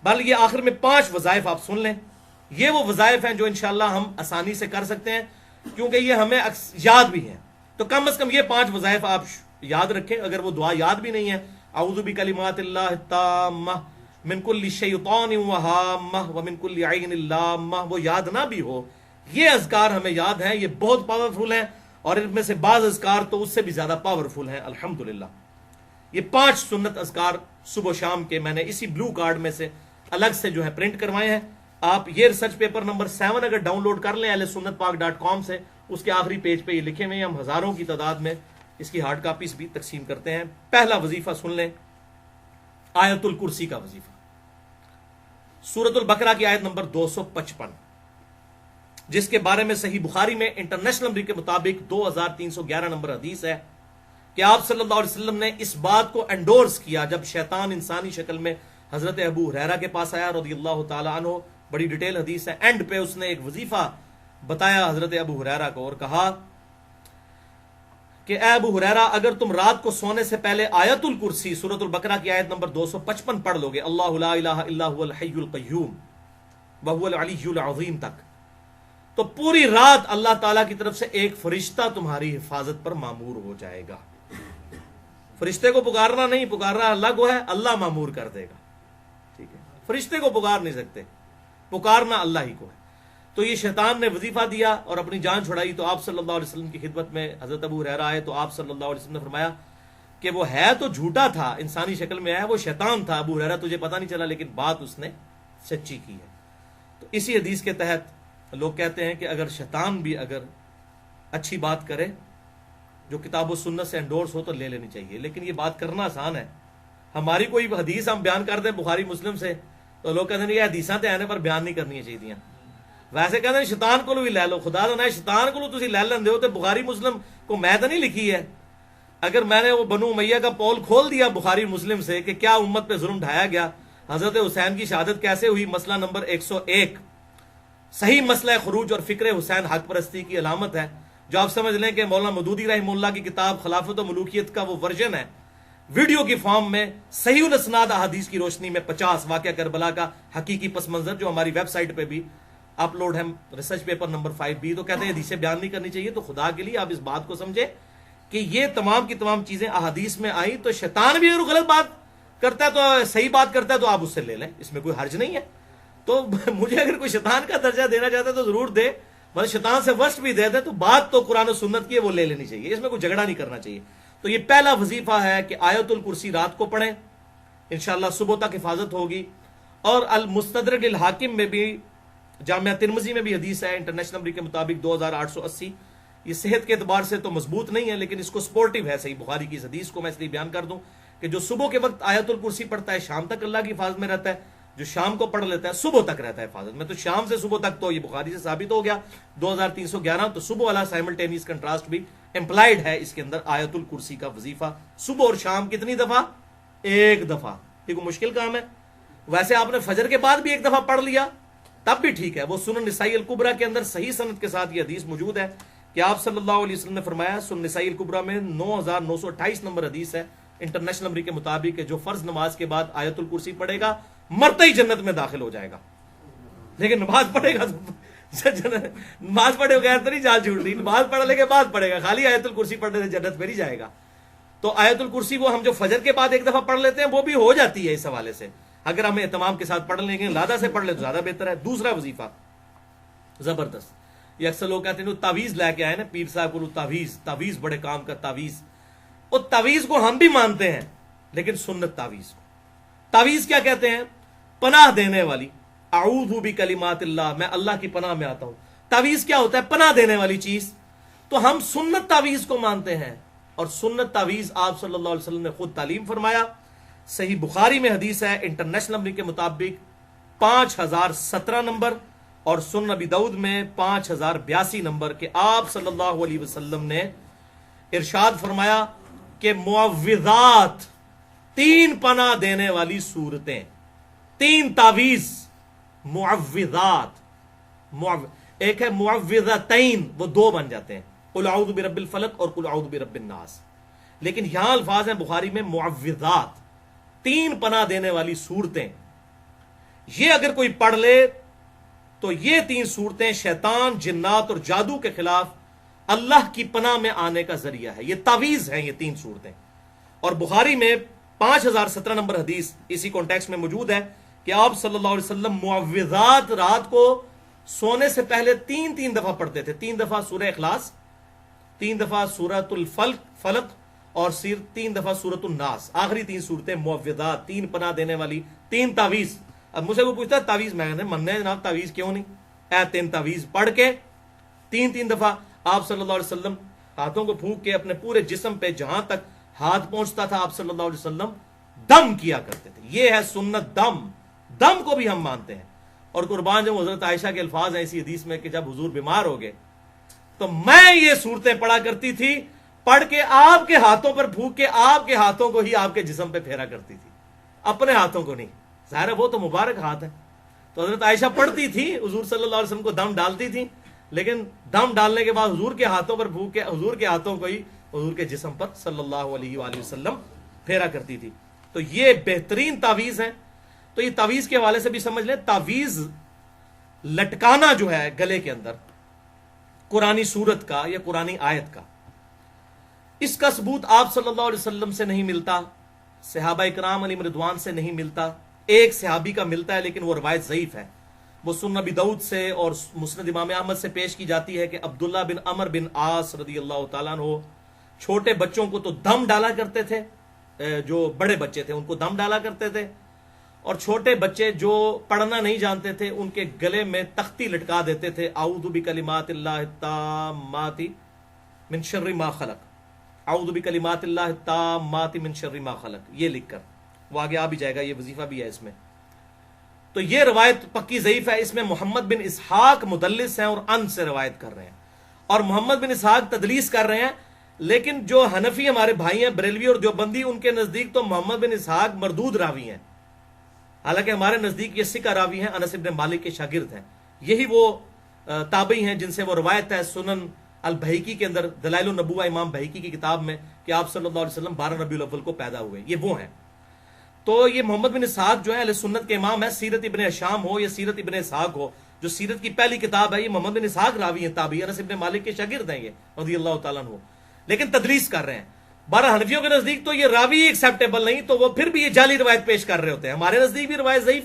[SPEAKER 1] بہرحال یہ آخر میں 5 وظائف آپ سن لیں. یہ وہ وظائف ہیں جو انشاءاللہ ہم آسانی سے کر سکتے ہیں کیونکہ یہ ہمیں یاد بھی ہیں. تو کم از کم یہ 5 وظائف آپ یاد رکھیں. اگر وہ دعا یاد بھی نہیں ہے، اعوذ بکلمات اللہ التامہ من کل شیطان وہامہ ومن کل عین لامہ، وہ یاد نہ بھی ہو، یہ اذکار ہمیں یاد ہیں. یہ بہت پاورفل ہیں اور ان میں سے بعض اذکار تو اس سے بھی زیادہ پاورفل ہیں الحمدللہ. یہ 5 سنت اذکار صبح و شام کے میں نے اسی بلو کارڈ میں سے الگ سے جو ہے پرنٹ کروائے ہیں. آپ یہ ریسرچ پیپر نمبر 7 اگر ڈاؤن لوڈ کر لیں ahlsunnatpak.com سے، اس کے آخری پیج پہ یہ لکھے ہوئے ہیں. ہم ہزاروں کی تعداد میں اس کی ہارڈ کاپیز بھی تقسیم کرتے ہیں. پہلا وظیفہ سن لیں، آیت الکرسی کا وظیفہ. سورۃ البقرہ کی آیت نمبر 255، جس کے بارے میں صحیح بخاری میں انٹرنیشنل نمبر کے مطابق 2311 نمبر حدیث ہے کہ آپ صلی اللہ علیہ وسلم نے اس بات کو انڈورس کیا جب شیطان انسانی شکل میں حضرت ابو ہریرہ کے پاس آیا رضی اللہ تعالی عنہ. بڑی ڈیٹیل حدیث ہے. اینڈ پہ اس نے ایک وظیفہ بتایا حضرت ابو ہریرہ کو اور کہا کہ اے ابو ہریرہ، اگر تم رات کو سونے سے پہلے آیت الکرسی سورۃ البقرہ کی آیت نمبر 255 پڑھ لو گے، اللہ لا الہ الا هو الحی القیوم وهو العلی العظیم تک، تو پوری رات اللہ تعالیٰ کی طرف سے ایک فرشتہ تمہاری حفاظت پر مامور ہو جائے گا. فرشتے کو پکارنا نہیں، پکارنا اللہ کو ہے، اللہ مامور کر دے گا. ٹھیک ہے، فرشتے کو پکار نہیں سکتے، پکارنا اللہ ہی کو ہے. تو یہ شیطان نے وظیفہ دیا اور اپنی جان چھڑائی. تو آپ صلی اللہ علیہ وسلم کی خدمت میں حضرت ابو ہریرہ آئے تو آپ صلی اللہ علیہ وسلم نے فرمایا کہ وہ ہے تو جھوٹا تھا، انسانی شکل میں ہے، وہ شیطان تھا ابو ہریرہ، تجھے پتہ نہیں چلا، لیکن بات اس نے سچی کی ہے. تو اسی حدیث کے تحت لوگ کہتے ہیں کہ اگر شیطان بھی اگر اچھی بات کرے جو کتاب و سنت سے انڈورس ہو تو لے لینی چاہیے. لیکن یہ بات کرنا آسان ہے. ہماری کوئی حدیث ہم بیان کر دیں بخاری مسلم سے تو لوگ کہتے ہیں یہ حدیثاں تے آنے پر بیان نہیں کرنی چاہیے. ویسے کہتے ہیں شیطان کو بھی لے لو، خدا تو نہ شیطان کو تسی لے لیندے ہو تے بخاری مسلم کو میں تو نہیں لکھی ہے. اگر میں نے وہ بنو امیہ کا پول کھول دیا بخاری مسلم سے کہ کیا امت پہ ظلم ڈھایا گیا، حضرت حسین کی شہادت کیسے ہوئی، مسئلہ نمبر 101، صحیح مسئلہ خروج اور فکر حسین حق پرستی کی علامت ہے، جو آپ سمجھ لیں کہ مولانا مودودی رحمہ اللہ کی کتاب خلافت و ملوکیت کا وہ ورژن ہے، ویڈیو کی فارم میں صحیح الاسناد احادیث کی روشنی میں 50 واقعہ کربلا کا حقیقی پس منظر، جو ہماری ویب سائٹ پہ بھی اپلوڈ ہے، ریسرچ پیپر نمبر 5B. تو کہتے ہیں حدیثیں بیان نہیں کرنی چاہیے. تو خدا کے لیے آپ اس بات کو سمجھے کہ یہ تمام کی تمام چیزیں احادیث میں آئیں. تو شیطان بھی اگر غلط بات کرتا ہے تو صحیح بات کرتا ہے تو آپ اس سے لے لیں، اس میں کوئی حرج نہیں ہے. تو مجھے اگر کوئی شیطان کا درجہ دینا چاہتا ہے تو ضرور دے، مگر شیطان سے ورسٹ بھی دے دے تو بات تو قرآن و سنت کی ہے، وہ لے لینی چاہیے، اس میں کوئی جھگڑا نہیں کرنا چاہیے. تو یہ پہلا وظیفہ ہے کہ آیت الکرسی رات کو پڑھیں، انشاءاللہ صبح تک حفاظت ہوگی. اور المستدرک الحاکم میں بھی، جامعہ ترمذی میں بھی حدیث ہے انٹرنیشنل نمبر کے مطابق 2880. یہ صحت کے اعتبار سے تو مضبوط نہیں ہے لیکن اس کو سپورٹیو ہے صحیح بخاری کی اس حدیث کو. میں اس لیے بیان کر دوں کہ جو صبح کے وقت آیت الکرسی پڑھتا ہے شام تک اللہ کی حفاظت میں رہتا ہے، جو شام کو پڑھ لیتا ہے صبح تک رہتا ہے حفاظت میں. تو شام سے صبح تک تو یہ بخاری سے ثابت ہو گیا 2311. تو صبح والا سائملٹینیس کنٹراسٹ بھی امپلائڈ ہے اس کے اندر. آیت الکرسی کا وظیفہ صبح اور شام کتنی دفعہ؟ 1 دفعہ. یہ کوئی مشکل کام ہے؟ ویسے آپ نے فجر کے بعد بھی 1 دفعہ پڑھ لیا تب بھی ٹھیک ہے. وہ سنن نسائی الکبریٰ کے اندر صحیح سند کے ساتھ یہ حدیث موجود ہے کہ آپ صلی اللہ علیہ وسلم نے فرمایا، سنن نسائی الکبریٰ میں 9928 نمبر حدیث ہے انٹرنیشنل نمبر کے مطابق کہ جو فرض نماز کے بعد آیت الکرسی پڑھے گا مرتے ہی جنت میں داخل ہو جائے گا. لیکن نماز پڑھے گا نماز پڑھے بغیر تو نہیں جان چھوٹ رہی، نماز پڑھنے کے بعد پڑھے گا، خالی آیت الکرسی پڑھنے سے جنت میں نہیں جائے گا. تو آیت الکرسی وہ ہم جو فجر کے بعد 1 دفعہ پڑھ لیتے ہیں وہ بھی ہو جاتی ہے اس حوالے سے. اگر ہم اہتمام کے ساتھ پڑھ لیں گے، لادہ سے پڑھ لیں تو زیادہ بہتر ہے. دوسرا وظیفہ زبردست، یہ اکثر لوگ کہتے ہیں تعویذ لے کے آئے نا پیر صاحب کو، تعویذ بڑے کام کا تعویذ. اور تعویذ کو ہم بھی مانتے ہیں لیکن سنت تعویذ کو، تعویذ کیا کہتے ہیں؟ پناہ دینے والی. اعوذ بکلمات اللہ، میں اللہ کی پناہ میں آتا ہوں. تعویذ کیا ہوتا ہے؟ پناہ دینے والی چیز. تو ہم سنت تعویذ کو مانتے ہیں اور سنت تعویذ آپ صلی اللہ علیہ وسلم نے خود تعلیم فرمایا. صحیح بخاری میں حدیث ہے انٹرنیشنل نمبر کے مطابق 5017 نمبر اور سنن ابی داؤد میں 5082 نمبر کہ آپ صلی اللہ علیہ وسلم نے ارشاد فرمایا کہ معوذات، 3 پناہ دینے والی صورتیں، 3 تعویذ معوذات. ایک ہے معوذتین، وہ 2 بن جاتے ہیں، قل اعوذ برب الفلق اور قل اعوذ برب الناس. لیکن یہاں الفاظ ہیں بخاری میں معوذات، 3 پناہ دینے والی صورتیں، یہ اگر کوئی پڑھ لے تو یہ 3 صورتیں شیطان، جنات اور جادو کے خلاف اللہ کی پناہ میں آنے کا ذریعہ ہے. یہ تعویذ ہیں یہ 3 صورتیں. اور بخاری میں 5017 نمبر حدیث اسی کانٹیکسٹ میں موجود ہے کہ آپ صلی اللہ علیہ وسلم معوذات رات کو سونے سے پہلے 3 دفعہ پڑھتے تھے. 3 دفعہ سورہ اخلاص، 3 دفعہ سورۃ الفلق اور 3 دفعہ سورۃ الناس. آخری 3 صورتیں معوذات، 3 پناہ دینے والی 3 تعویذ. اب مجھ سے وہ پوچھتا ہے تعویذ، میں نے مننے جناب تعویذ کیوں نہیں؟ 3 تعویذ پڑھ کے 3 دفعہ آپ صلی اللہ علیہ وسلم ہاتھوں کو پھونک کے اپنے پورے جسم پہ جہاں تک ہاتھ پہنچتا تھا آپ صلی اللہ علیہ وسلم دم کیا کرتے تھے. یہ ہے سنت. دم کو بھی ہم مانتے ہیں. اور قربان جب حضرت عائشہ کے الفاظ ہیں اسی حدیث میں کہ جب حضور بیمار ہو گئے تو میں یہ صورتیں پڑھا کرتی تھی، پڑھ کے آپ کے ہاتھوں پر پھونک کے آپ کے ہاتھوں کو ہی آپ کے جسم پہ پھیرا کرتی تھی، اپنے ہاتھوں کو نہیں. ظاہر ہے وہ تو مبارک ہاتھ ہے. تو حضرت عائشہ پڑھتی تھی، حضور صلی اللہ علیہ وسلم کو دم ڈالتی تھی، لیکن دم ڈالنے کے بعد حضور کے ہاتھوں پر پھونک کے حضور کے ہاتھوں کو ہی حضور کے جسم پر صلی اللہ علیہ وآلہ وسلم پھیرا کرتی تھی. تو یہ بہترین تعویذ ہیں. تو یہ تعویذ کے حوالے سے بھی سمجھ لیں، تعویذ لٹکانا جو ہے گلے کے اندر قرآنی سورت کا یا قرآنی آیت کا، اس کا ثبوت آپ صلی اللہ علیہ وسلم سے نہیں ملتا، صحابہ اکرام علیہم رضوان سے نہیں ملتا. ایک صحابی کا ملتا ہے لیکن وہ روایت ضعیف ہے. وہ سنن ابی داؤد سے اور مسند امام احمد سے پیش کی جاتی ہے کہ عبداللہ بن عمر بن عاص رضی اللہ تعالیٰ عنہ چھوٹے بچوں کو تو دم ڈالا کرتے تھے، جو بڑے بچے تھے ان کو دم ڈالا کرتے تھے، اور چھوٹے بچے جو پڑھنا نہیں جانتے تھے ان کے گلے میں تختی لٹکا دیتے تھے، اعوذ بکلمات اللہ التامات من شر ما خلق، اعوذ بکلمات اللہ التامات من شر ما خلق، یہ لکھ کر. وہ آگے آ بھی جائے گا، یہ وظیفہ بھی ہے اس میں. تو یہ روایت پکی ضعیف ہے. اس میں محمد بن اسحاق مدلس ہیں اور ان سے روایت کر رہے ہیں، اور محمد بن اسحاق تدلیس کر رہے ہیں. لیکن جو حنفی ہمارے بھائی ہیں بریلوی اور دیوبندی، ان کے نزدیک تو محمد بن اسحاق مردود راوی ہیں، حالانکہ ہمارے نزدیک یہ ثقہ راوی ہیں، انس بن مالک کے شاگرد ہیں. یہی وہ تابعی ہیں جن سے وہ روایت ہے سنن البہیقی کے اندر، دلائل النبوہ امام بہیقی کی کتاب میں، کہ آپ صلی اللہ علیہ وسلم 12 ربیع الاول کو پیدا ہوئے. یہ وہ ہیں. تو یہ محمد بن اسحاق جو ہے اہل سنت کے امام ہے. سیرت ابن ہشام ہو یا سیرت ابن اسحاق ہو، جو سیرت کی پہلی کتاب ہے، یہ محمد بن اسحاق راوی ہیں، تابعی، انس بن مالک کے شاگرد ہیں یہ رضی اللہ تعالیٰ عنہ، لیکن تدلیس کر رہے ہیں. بارہ حنفیوں کے نزدیک تو یہ راوی ایکسیپٹیبل نہیں، تو وہ پھر بھی یہ جعلی روایت پیش کر رہے ہوتے ہیں. ہمارے نزدیک بھی روایت ضعیف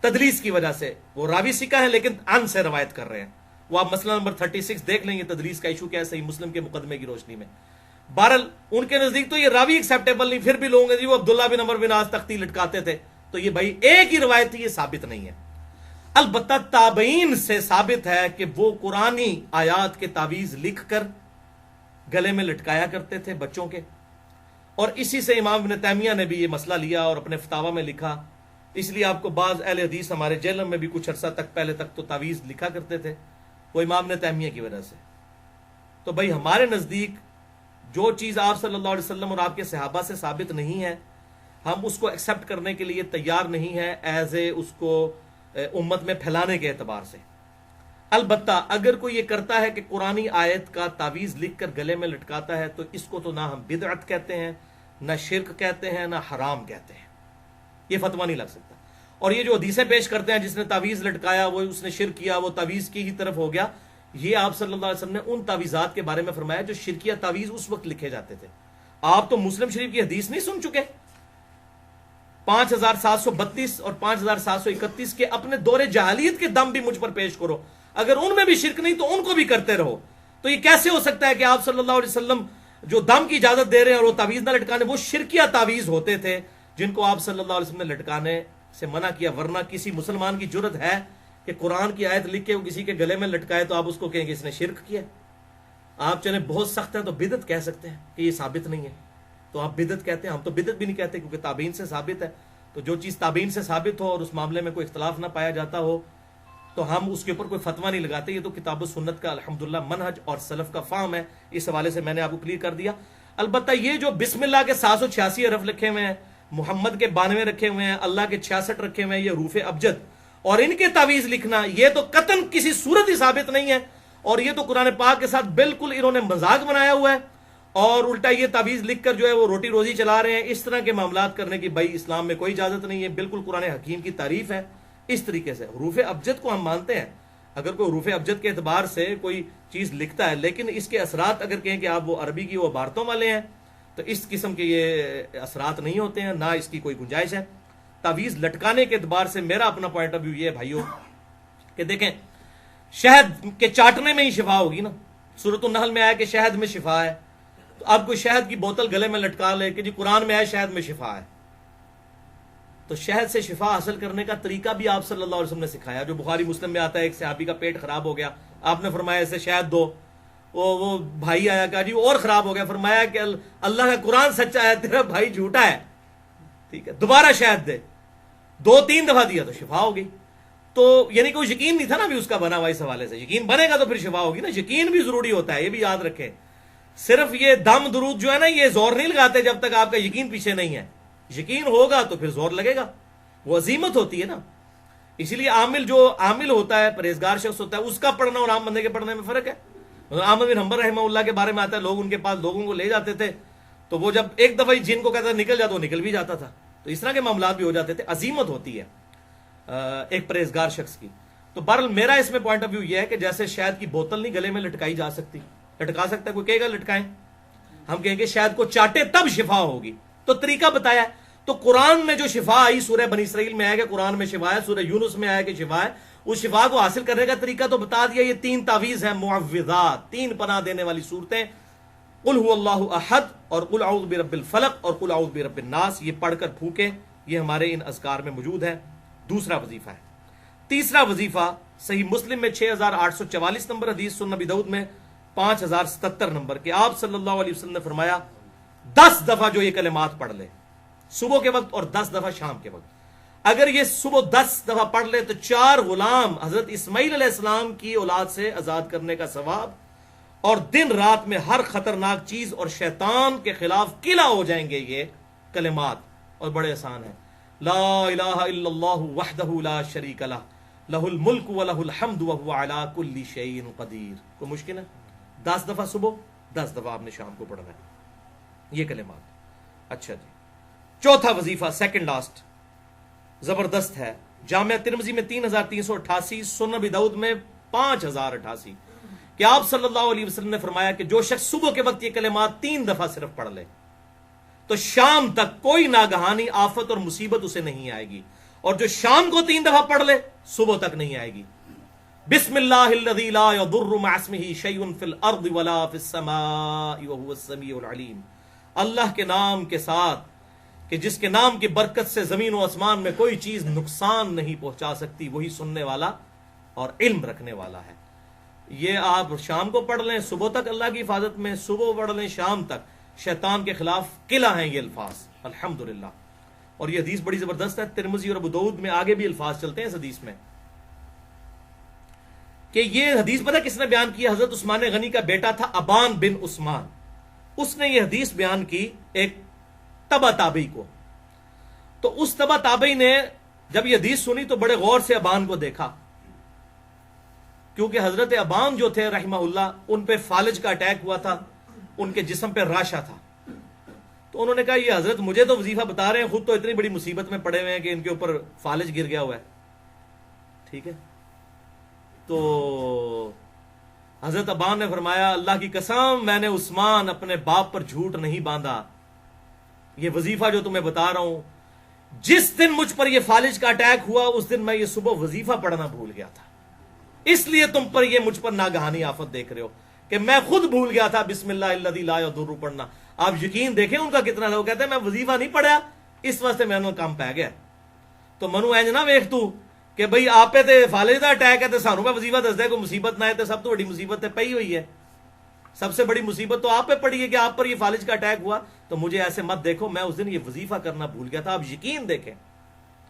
[SPEAKER 1] تدلیس کی وجہ سے، وہ راوی ثقہ ہے لیکن ان سے روایت کر رہے ہیں. وہ آپ مسئلہ نمبر 36 دیکھ لیں، یہ تدلیس کا ایشو کیا ہے صحیح مسلم کے مقدمے کی روشنی میں. بہرحال ان کے نزدیک تو یہ راوی ایکسیپٹیبل نہیں، پھر بھی لوگوں نے جی وہ عبداللہ بن عمر بن عاص تختی لٹکاتے تھے. تو یہ بھائی ایک ہی روایت تھی، یہ ثابت نہیں ہے. البتہ تابعین سے ثابت ہے کہ وہ قرآنی آیات کے تعویذ لکھ کر گلے میں لٹکایا کرتے تھے بچوں کے. اور اسی سے امام ابن تیمیہ نے بھی یہ مسئلہ لیا اور اپنے فتاویٰ میں لکھا. اس لیے آپ کو بعض اہل حدیث ہمارے جیلم میں بھی کچھ عرصہ تک پہلے تک تو تعویذ لکھا کرتے تھے، وہ امام ابن تیمیہ کی وجہ سے. تو بھائی ہمارے نزدیک جو چیز آپ صلی اللہ علیہ وسلم اور آپ کے صحابہ سے ثابت نہیں ہے، ہم اس کو ایکسیپٹ کرنے کے لیے تیار نہیں ہے ایز اے اس کو امت میں پھیلانے کے اعتبار سے. البتہ اگر کوئی یہ کرتا ہے کہ قرآنی آیت کا تعویذ لکھ کر گلے میں لٹکاتا ہے، تو اس کو تو نہ ہم بدعت کہتے ہیں، نہ شرک کہتے ہیں، نہ حرام کہتے ہیں. یہ فتویٰ نہیں لگ سکتا. اور یہ جو حدیثیں پیش کرتے ہیں جس نے تعویذ لٹکایا وہ اس نے شرک کیا، وہ تعویذ کی ہی طرف ہو گیا، یہ آپ صلی اللہ علیہ وسلم نے ان تعویذات کے بارے میں فرمایا جو شرکیہ تعویذ اس وقت لکھے جاتے تھے. آپ تو مسلم شریف کی حدیث نہیں سن چکے؟ 5732 اور 5731 کے اپنے دور جاہلیت کے دم بھی مجھ پر پیش کرو، اگر ان میں بھی شرک نہیں تو ان کو بھی کرتے رہو. تو یہ کیسے ہو سکتا ہے کہ آپ صلی اللہ علیہ وسلم جو دم کی اجازت دے رہے ہیں اور وہ تعویذ نہ لٹکانے، وہ شرکیہ تعویذ ہوتے تھے جن کو آپ صلی اللہ علیہ وسلم نے لٹکانے سے منع کیا. ورنہ کسی مسلمان کی جرت ہے کہ قرآن کی آیت لکھ کے وہ کسی کے گلے میں لٹکائے تو آپ اس کو کہیں کہ اس نے شرک کیا؟ آپ چلیں بہت سخت ہے تو بدعت کہہ سکتے ہیں کہ یہ ثابت نہیں ہے، تو آپ بدعت کہتے ہیں. ہم تو بدعت بھی نہیں کہتے کیونکہ تابعین سے ثابت ہے. تو جو چیز تابعین سے ثابت ہو اور اس معاملے میں کوئی اختلاف نہ پایا جاتا ہو تو ہم اس کے اوپر کوئی فتویٰ نہیں لگاتے. یہ تو کتاب و سنت کا الحمدللہ منہج اور سلف کا فہم ہے. اس حوالے سے میں نے آپ کو کلیئر کر دیا. البتہ یہ جو بسم اللہ کے 786 حرف لکھے ہوئے ہیں، محمد کے 92 رکھے ہوئے ہیں، اللہ کے 66 رکھے ہوئے ہیں، یہ حروف ابجد، اور ان کے تعویذ لکھنا، یہ تو قطعاً کسی صورت ہی ثابت نہیں ہے. اور یہ تو قرآن پاک کے ساتھ بالکل انہوں نے مذاق بنایا ہوا ہے. اور الٹا یہ تعویذ لکھ کر جو ہے وہ روٹی روزی چلا رہے ہیں، اس طرح کے معاملات کرنے کی بھائی اسلام میں کوئی اجازت نہیں ہے، بالکل قرآن حکیم کی تعریف ہے اس طریقے سے۔ حروف ابجد کو ہم مانتے ہیں، اگر کوئی حروف ابجد کے اعتبار سے کوئی چیز لکھتا ہے، لیکن اس کے اثرات اگر کہیں کہ آپ وہ عربی کی وہ عبارتوں والے ہیں تو اس قسم کے یہ اثرات نہیں ہوتے ہیں، نہ اس کی کوئی گنجائش ہے۔ تعویذ لٹکانے کے اعتبار سے میرا اپنا پوائنٹ آف ویو یہ ہے بھائیوں کہ دیکھیں شہد کے چاٹنے میں ہی شفا ہوگی نا، سورۃ النحل میں آیا کہ شہد میں شفا ہے، تو اب کوئی شہد کی بوتل گلے میں لٹکا لے کہ جی قرآن میں آیا شہد میں شفا ہے، تو شہد سے شفا حاصل کرنے کا طریقہ بھی آپ صلی اللہ علیہ وسلم نے سکھایا، جو بخاری مسلم میں آتا ہے ایک صحابی کا پیٹ خراب ہو گیا، آپ نے فرمایا اسے شہد دو، وہ بھائی آیا کہا جی اور خراب ہو گیا، فرمایا کہ اللہ کا قرآن سچا ہے تیرا بھائی جھوٹا ہے، ٹھیک ہے دوبارہ شہد دے، 2-3 دفعہ دیا تو شفا ہو گئی۔ تو یعنی کوئی یقین نہیں تھا نا بھی اس کا بنا ہوا، اس حوالے سے یقین بنے گا تو پھر شفا ہوگی نا، یقین بھی ضروری ہوتا ہے، یہ بھی یاد رکھیں۔ صرف یہ دم درود جو ہے نا یہ زور نہیں لگاتے جب تک آپ کا یقین پیچھے نہیں ہے، یقین ہوگا تو پھر زور لگے گا، وہ عزیمت ہوتی ہے نا۔ اسی لیے عامل ہوتا ہے، پرہیزگار شخص ہوتا ہے، اس کا پڑھنا اور عام بندے کے پڑھنے میں فرق ہے۔ احمد بن حنبل رحمہ اللہ کے بارے میں آتا ہے، لوگ ان کے پاس لوگوں کو لے جاتے تھے تو وہ جب ایک دفعہ جن کو کہتا نکل جاتا وہ نکل بھی جاتا تھا، تو اس طرح کے معاملات بھی ہو جاتے تھے۔ عزیمت ہوتی ہے ایک پرہیزگار شخص کی۔ تو بہرحال میرا اس میں پوائنٹ آف ویو یہ ہے کہ جیسے شہد کی بوتل نہیں گلے میں لٹکائی جا سکتی، لٹکا سکتا ہے کوئی کہے گا لٹکائیں، ہم کہیں گے شہد کو چاٹے تب شفا ہوگی، تو طریقہ بتایا ہے۔ تو قرآن میں جو شفا آئی سورہ بنی اسرائیل میں آیا کہ قرآن میں شفا ہے، سورہ یونس میں آیا کہ شفا ہے، اس شفا کو حاصل کرنے کا طریقہ تو بتا دیا۔ یہ 3 تعویذ ہیں معوذات، 3 پناہ دینے والی صورتیں، قل هو اللہ احد اور قل اعوذ برب الفلق اور قل اعوذ برب الناس، یہ پڑھ کر پھونکیں، یہ ہمارے ان اذکار میں موجود ہے۔ دوسرا وظیفہ ہے۔ تیسرا وظیفہ صحیح مسلم میں 6844 نمبر حدیث، سنن نبی داؤد میں 5077 نمبر کہ آپ صلی اللہ علیہ وسلم نے فرمایا 10 دفعہ جو یہ کلمات پڑھ لے صبح کے وقت اور 10 دفعہ شام کے وقت، اگر یہ صبح 10 دفعہ پڑھ لے تو 4 غلام حضرت اسماعیل علیہ السلام کی اولاد سے آزاد کرنے کا ثواب، اور دن رات میں ہر خطرناک چیز اور شیطان کے خلاف قلعہ ہو جائیں گے یہ کلمات، اور بڑے آسان ہیں۔ لا الہ الا اللہ وحدہ لا شریک لہ لہ الملک ولہ الحمد وہو علی کل شیء قدیر۔ کوئی مشکل ہے؟ 10 دفعہ صبح، 10 دفعہ آپ نے شام کو پڑھنا ہے یہ کلمات۔ اچھا جی، چوتھا وظیفہ سیکنڈ لاسٹ زبردست ہے، جامعہ ترمذی میں 3388، سنن نبی داؤد میں 5088 کہ آپ صلی اللہ علیہ وسلم نے فرمایا کہ جو شخص صبح کے وقت یہ کلمات 3 دفعہ صرف پڑھ لے تو شام تک کوئی ناگہانی آفت اور مصیبت اسے نہیں آئے گی، اور جو شام کو 3 دفعہ پڑھ لے صبح تک نہیں آئے گی۔ بسم اللہ الذی لا یضر مع اسمہ شیء فی الارض ولا فی السماء وہو السمیع العلیم، اللہ کے نام کے ساتھ کہ جس کے نام کی برکت سے زمین و آسمان میں کوئی چیز نقصان نہیں پہنچا سکتی، وہی سننے والا اور علم رکھنے والا ہے۔ یہ آپ شام کو پڑھ لیں صبح تک اللہ کی حفاظت میں، صبح پڑھ لیں شام تک، شیطان کے خلاف قلعہ ہیں یہ الفاظ الحمدللہ۔ اور یہ حدیث بڑی زبردست ہے، ترمذی اور ابو داؤد میں آگے بھی الفاظ چلتے ہیں اس حدیث میں کہ یہ حدیث پتہ کس نے بیان کی؟ حضرت عثمان غنی کا بیٹا تھا ابان بن عثمان، اس نے یہ حدیث بیان کی ایک تبع تابعی کو۔ تو اس تبع تابعی نے جب یہ حدیث سنی تو بڑے غور سے ابان کو دیکھا، کیونکہ حضرت ابان جو تھے رحمہ اللہ ان پہ فالج کا اٹیک ہوا تھا، ان کے جسم پہ راشا تھا۔ تو انہوں نے کہا یہ حضرت مجھے تو وظیفہ بتا رہے ہیں، خود تو اتنی بڑی مصیبت میں پڑے ہوئے ہیں کہ ان کے اوپر فالج گر گیا ہوا ہے، ٹھیک ہے۔ تو حضرت ابان نے فرمایا اللہ کی قسم میں نے عثمان اپنے باپ پر جھوٹ نہیں باندھا، یہ وظیفہ جو تمہیں بتا رہا ہوں جس دن مجھ پر یہ فالج کا اٹیک ہوا اس دن میں یہ صبح وظیفہ پڑھنا بھول گیا تھا، اس لیے تم پر یہ مجھ پر ناگہانی آفت دیکھ رہے ہو کہ میں خود بھول گیا تھا بسم اللہ الذی لا یضر پڑھنا۔ آپ یقین دیکھیں ان کا کتنا تھا، وہ کہتے ہیں میں وظیفہ نہیں پڑھا اس واسطے میں کام پہ گیا۔ تو منو اینج نہ ویکھ تو کہ بھئی آپ پہ تے فالج دا اٹیک ہے تے سانو پہ وظیفہ دس دے، کوئی مصیبت نہ ہے تے سب تو بڑی مصیبت تے پئی ہوئی ہے، سب سے بڑی مصیبت تو آپ پہ پڑی ہے کہ آپ پر یہ فالج کا اٹیک ہوا، تو مجھے ایسے مت دیکھو میں اس دن یہ وظیفہ کرنا بھول گیا تھا۔ آپ یقین دیکھیں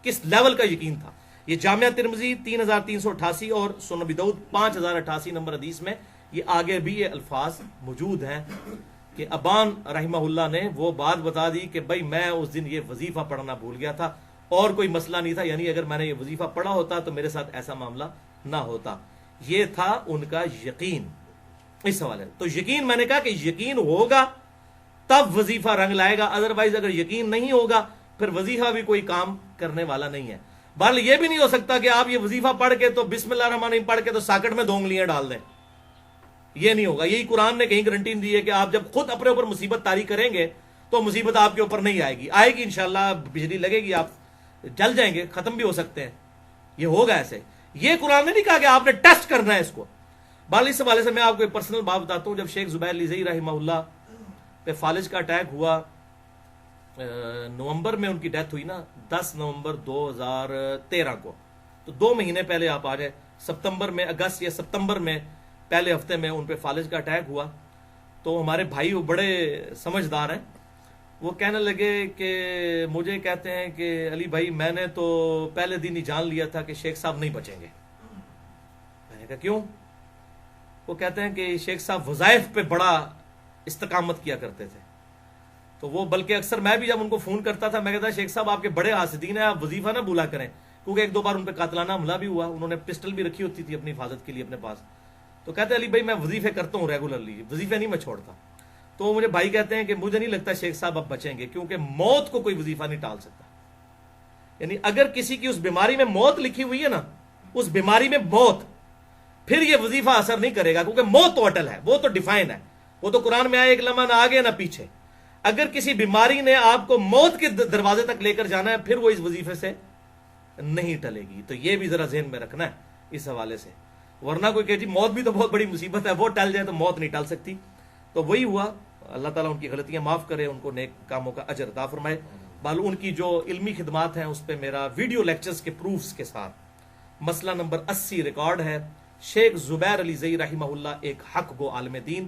[SPEAKER 1] کس لیول کا یقین تھا۔ یہ جامعہ ترمذی 3388 اور سنن نبی داؤد 5088 نمبر حدیث میں یہ آگے بھی یہ الفاظ موجود ہیں کہ ابان رحمہ اللہ نے وہ بات بتا دی کہ بھائی میں اس دن یہ وظیفہ پڑھنا بھول گیا تھا اور کوئی مسئلہ نہیں تھا، یعنی اگر میں نے یہ وظیفہ پڑھا ہوتا تو میرے ساتھ ایسا معاملہ نہ ہوتا۔ یہ تھا ان کا یقین اس حوالے۔ تو یقین میں نے کہا کہ یقین ہوگا تب وظیفہ رنگ لائے گا، ادروائز اگر یقین نہیں ہوگا پھر وظیفہ بھی کوئی کام کرنے والا نہیں ہے۔ بہرحال یہ بھی نہیں ہو سکتا کہ آپ یہ وظیفہ پڑھ کے تو بسم اللہ الرحمن الرحیم پڑھ کے تو ساکٹ میں 2 انگلیاں ڈال دیں، یہ نہیں ہوگا۔ یہی قرآن نے کہیں گارنٹی دی ہے کہ آپ جب خود اپنے اوپر مصیبت طاری کریں گے تو مصیبت آپ کے اوپر نہیں آئے گی، آئے گی انشاءاللہ، بجلی لگے گی، آپ جل جائیں گے، ختم بھی ہو سکتے ہیں، یہ ہوگا ایسے۔ یہ قرآن نے نہیں کہا کہ آپ نے ٹیسٹ کرنا ہے اس کو۔ بہرحال اس حوالے سے میں آپ کو ایک پرسنل بات بتاتا ہوں۔ جب شیخ زبیر لیزئی رحمہ اللہ پہ فالج کا اٹیک ہوا، نومبر میں ان کی ڈیتھ ہوئی نا، 10 نومبر 2013 کو، تو 2 مہینے پہلے آپ آ جائے، ستمبر میں، اگست یا ستمبر میں پہلے ہفتے میں ان پہ فالج کا اٹیک ہوا۔ تو ہمارے بھائی وہ بڑے سمجھدار ہیں، وہ کہنے لگے کہ مجھے کہتے ہیں کہ علی بھائی میں نے تو پہلے دن ہی جان لیا تھا کہ شیخ صاحب نہیں بچیں گے۔ میں نے کہا کیوں؟ وہ کہتے ہیں کہ شیخ صاحب وظائف پہ بڑا استقامت کیا کرتے تھے، تو وہ بلکہ اکثر میں بھی جب ان کو فون کرتا تھا میں کہتا شیخ صاحب آپ کے بڑے حاسدین ہیں، آپ وظیفہ نہ بھولا کریں، کیونکہ 1-2 بار ان پہ قاتلانہ حملہ بھی ہوا، انہوں نے پسٹل بھی رکھی ہوتی تھی اپنی حفاظت کے لیے اپنے پاس۔ تو کہتے ہیں علی بھائی میں وظیفے کرتا ہوں ریگولرلی، وظیفے نہیں میں چھوڑتا۔ تو مجھے بھائی کہتے ہیں کہ مجھے نہیں لگتا شیخ صاحب اب بچیں گے، کیونکہ موت کو کوئی وظیفہ نہیں ٹال سکتا۔ یعنی اگر کسی کی اس بیماری میں موت لکھی ہوئی ہے نا، اس بیماری میں موت، پھر یہ وظیفہ اثر نہیں کرے گا، کیونکہ موت تو اٹل ہے، وہ تو ڈیفائن ہے، وہ تو قرآن میں آئے ایک لمحہ نہ آگے نہ پیچھے۔ اگر کسی بیماری نے آپ کو موت کے دروازے تک لے کر جانا ہے پھر وہ اس وظیفے سے نہیں ٹلے گی۔ تو یہ بھی ذرا ذہن میں رکھنا ہے اس حوالے سے، ورنہ کوئی کہ جی موت بھی تو بہت بڑی مصیبت ہے، وہ ٹل جائے تو موت نہیں ٹل سکتی۔ تو وہی ہوا، اللہ تعالیٰ ان کی غلطیاں معاف کرے، ان کو نیک کاموں کا اجر عطا فرمائے۔ بالو ان کی جو علمی خدمات ہیں اس پہ میرا ویڈیو لیکچرز کے پروفز کے ساتھ مسئلہ نمبر 80 ریکارڈ ہے۔ شیخ زبیر لیزئی رحمہ اللہ ایک حق گو عالم دین،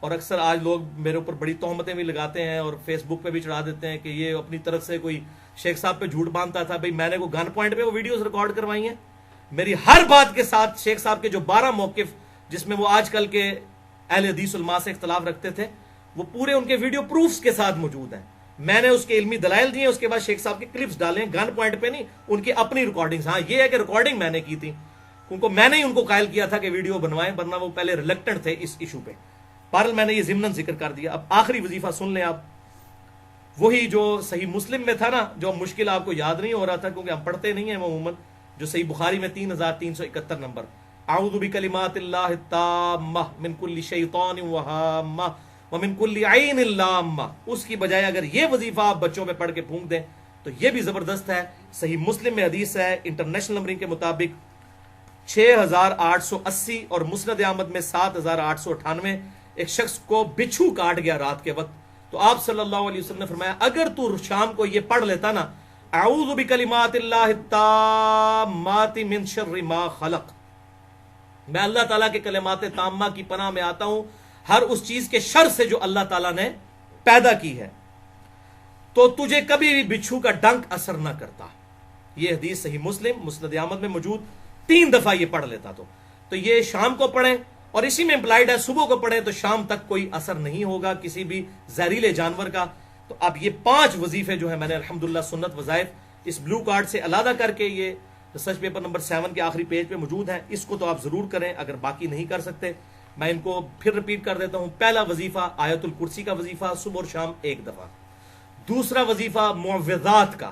[SPEAKER 1] اور اکثر آج لوگ میرے اوپر بڑی تہمتیں بھی لگاتے ہیں اور فیس بک پہ بھی چڑھا دیتے ہیں کہ یہ اپنی طرف سے کوئی شیخ صاحب پہ جھوٹ باندھتا تھا۔ بھئی میں نے کوئی گن پوائنٹ پہ وہ ویڈیوز ریکارڈ کروائی ہیں، میری ہر بات کے ساتھ شیخ صاحب کے جو 12 موقف جس میں وہ آج کل کے اہل حدیث علماء سے اختلاف رکھتے تھے، وہ پورے ان کے ویڈیو پروفز کے ساتھ موجود ہیں۔ میں نے اس کے علمی دلائل دیے، اس کے بعد شیخ صاحب کے کلپس ڈالے، گن پوائنٹ پہ نہیں، ان کی اپنی ریکارڈنگز۔ ہاں یہ ہے کہ ریکارڈنگ میں نے کی تھی، کیونکہ میں نے ہی ان کو قائل کیا تھا کہ ویڈیو بنوائیں، ورنہ وہ پہلے ریلیکٹنٹ تھے اس ایشو پہ۔ بہرحال میں نے یہ ضمناً ذکر کر دیا۔ اب آخری وظیفہ سن لیں آپ، وہی جو صحیح مسلم میں تھا نا، جو مشکل آپ کو یاد نہیں ہو رہا تھا کیونکہ ہم پڑھتے نہیں ہیں عموماً، جو صحیح بخاری میں 3371 نمبر، اعوذ بکلمات اللہ التامہ من کل شیطان وہامہ ومن کل عین لامہ، اس کی بجائے اگر یہ وظیفہ آپ بچوں میں پڑھ کے پھونک دیں تو یہ بھی زبردست ہے۔ صحیح مسلم میں حدیث ہے، انٹرنیشنل نمبرنگ کے مطابق 6880 اور مسند احمد میں 7898، ایک شخص کو بچھو کاٹ گیا رات کے وقت، تو آپ صلی اللہ علیہ وسلم نے فرمایا اگر تو شام کو یہ پڑھ لیتا نا، اعوذ بکلمات اللہ التامات من شر ما خلق، میں اللہ تعالیٰ کے کلمات تامہ کی پناہ میں آتا ہوں ہر اس چیز کے شر سے جو اللہ تعالیٰ نے پیدا کی ہے، تو تجھے کبھی بھی بچھو کا ڈنک اثر نہ کرتا۔ یہ حدیث صحیح مسلم مسند احمد میں موجود، 3 دفعہ یہ پڑھ لیتا تو یہ شام کو پڑھیں، اور اسی میں امپلائڈ ہے صبح کو پڑھیں تو شام تک کوئی اثر نہیں ہوگا کسی بھی زہریلے جانور کا۔ تو اب یہ 5 وظیفے جو ہیں میں نے الحمدللہ سنت وظائف اس بلو کارڈ سے علیحدہ کر کے یہ ریسرچ پیپر نمبر 7 کے آخری پیج پہ موجود ہیں، اس کو تو آپ ضرور کریں اگر باقی نہیں کر سکتے۔ میں ان کو پھر رپیٹ کر دیتا ہوں۔ پہلا وظیفہ آیت الکرسی کا وظیفہ صبح اور شام 1 دفعہ۔ دوسرا وظیفہ معوذات کا،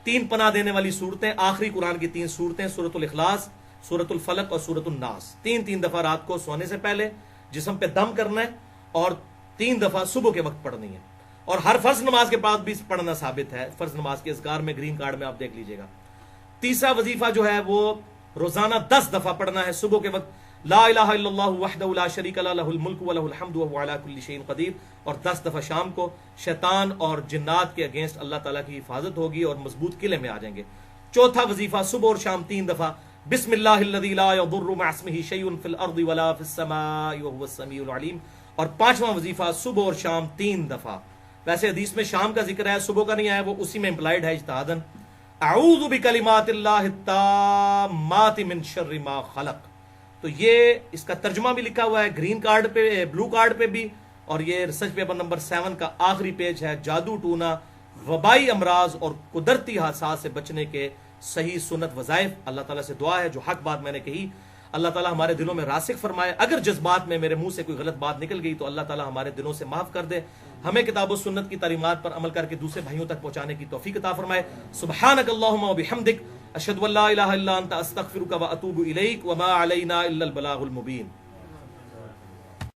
[SPEAKER 1] 3 پناہ دینے والی صورتیں، آخری قرآن کی 3 صورتیں، سورۃ الاخلاص، سورۃ الفلق اور سورۃ الناس، 3 دفعہ رات کو سونے سے پہلے جسم پہ دم کرنا ہے، اور 3 دفعہ صبح کے وقت پڑھنی ہے، اور ہر فرض نماز کے بعد بھی پڑھنا ثابت ہے، فرض نماز کے اذکار میں گرین کارڈ میں آپ دیکھ لیجئے گا۔ تیسرا وظیفہ جو ہے وہ روزانہ 10 دفعہ پڑھنا ہے صبح کے وقت، لا الہ الا اللہ وحدہ لا شریک لہ لہ الملک ولہ الحمد وہو علی کل شیء قدیر، اور 10 دفعہ شام کو۔ شیطان اور جنات کے اگینسٹ اللہ تعالیٰ کی حفاظت ہوگی اور مضبوط قلعے میں آ جائیں گے۔ چوتھا وظیفہ صبح اور شام 3 دفعہ، بسم اللہ الذی لا یضر مع اسمہ شیء فی الارض ولا فی السماء وہو السمیع العلیم، اور 5واں وظیفہ صبح اور شام 3 دفعہ۔ ویسے حدیث میں شام کا ذکر ہے، صبح کا نہیں آیا، وہ اسی میں امپلائڈ ہے اجتہاداً، اعوذ بکلمات اللہ التامات من شر ما خلق۔ تو یہ اس کا ترجمہ بھی لکھا ہوا ہے گرین کارڈ پہ، بلو کارڈ پہ بھی، اور یہ ریسرچ پیپر نمبر 7 کا آخری پیج ہے، جادو ٹونا، وبائی امراض اور قدرتی حادثات سے بچنے کے صحیح سنت وظائف۔ اللہ تعالیٰ سے دعا ہے جو حق بات میں نے کہی اللہ تعالیٰ ہمارے دلوں میں راسخ فرمائے. اگر جذبات میں میرے منہ سے کوئی غلط بات نکل گئی تو اللہ تعالیٰ ہمارے دلوں سے معاف کر دے. ہمیں کتاب و سنت کی تعلیمات پر عمل کر کے دوسرے بھائیوں تک پہنچانے کی توفیق عطا فرمائے. سبحانک اللہم و بحمدک اشہد ان لا الہ الا انت استغفرک و اتوب الیک وما علینا الا البلاغ المبین.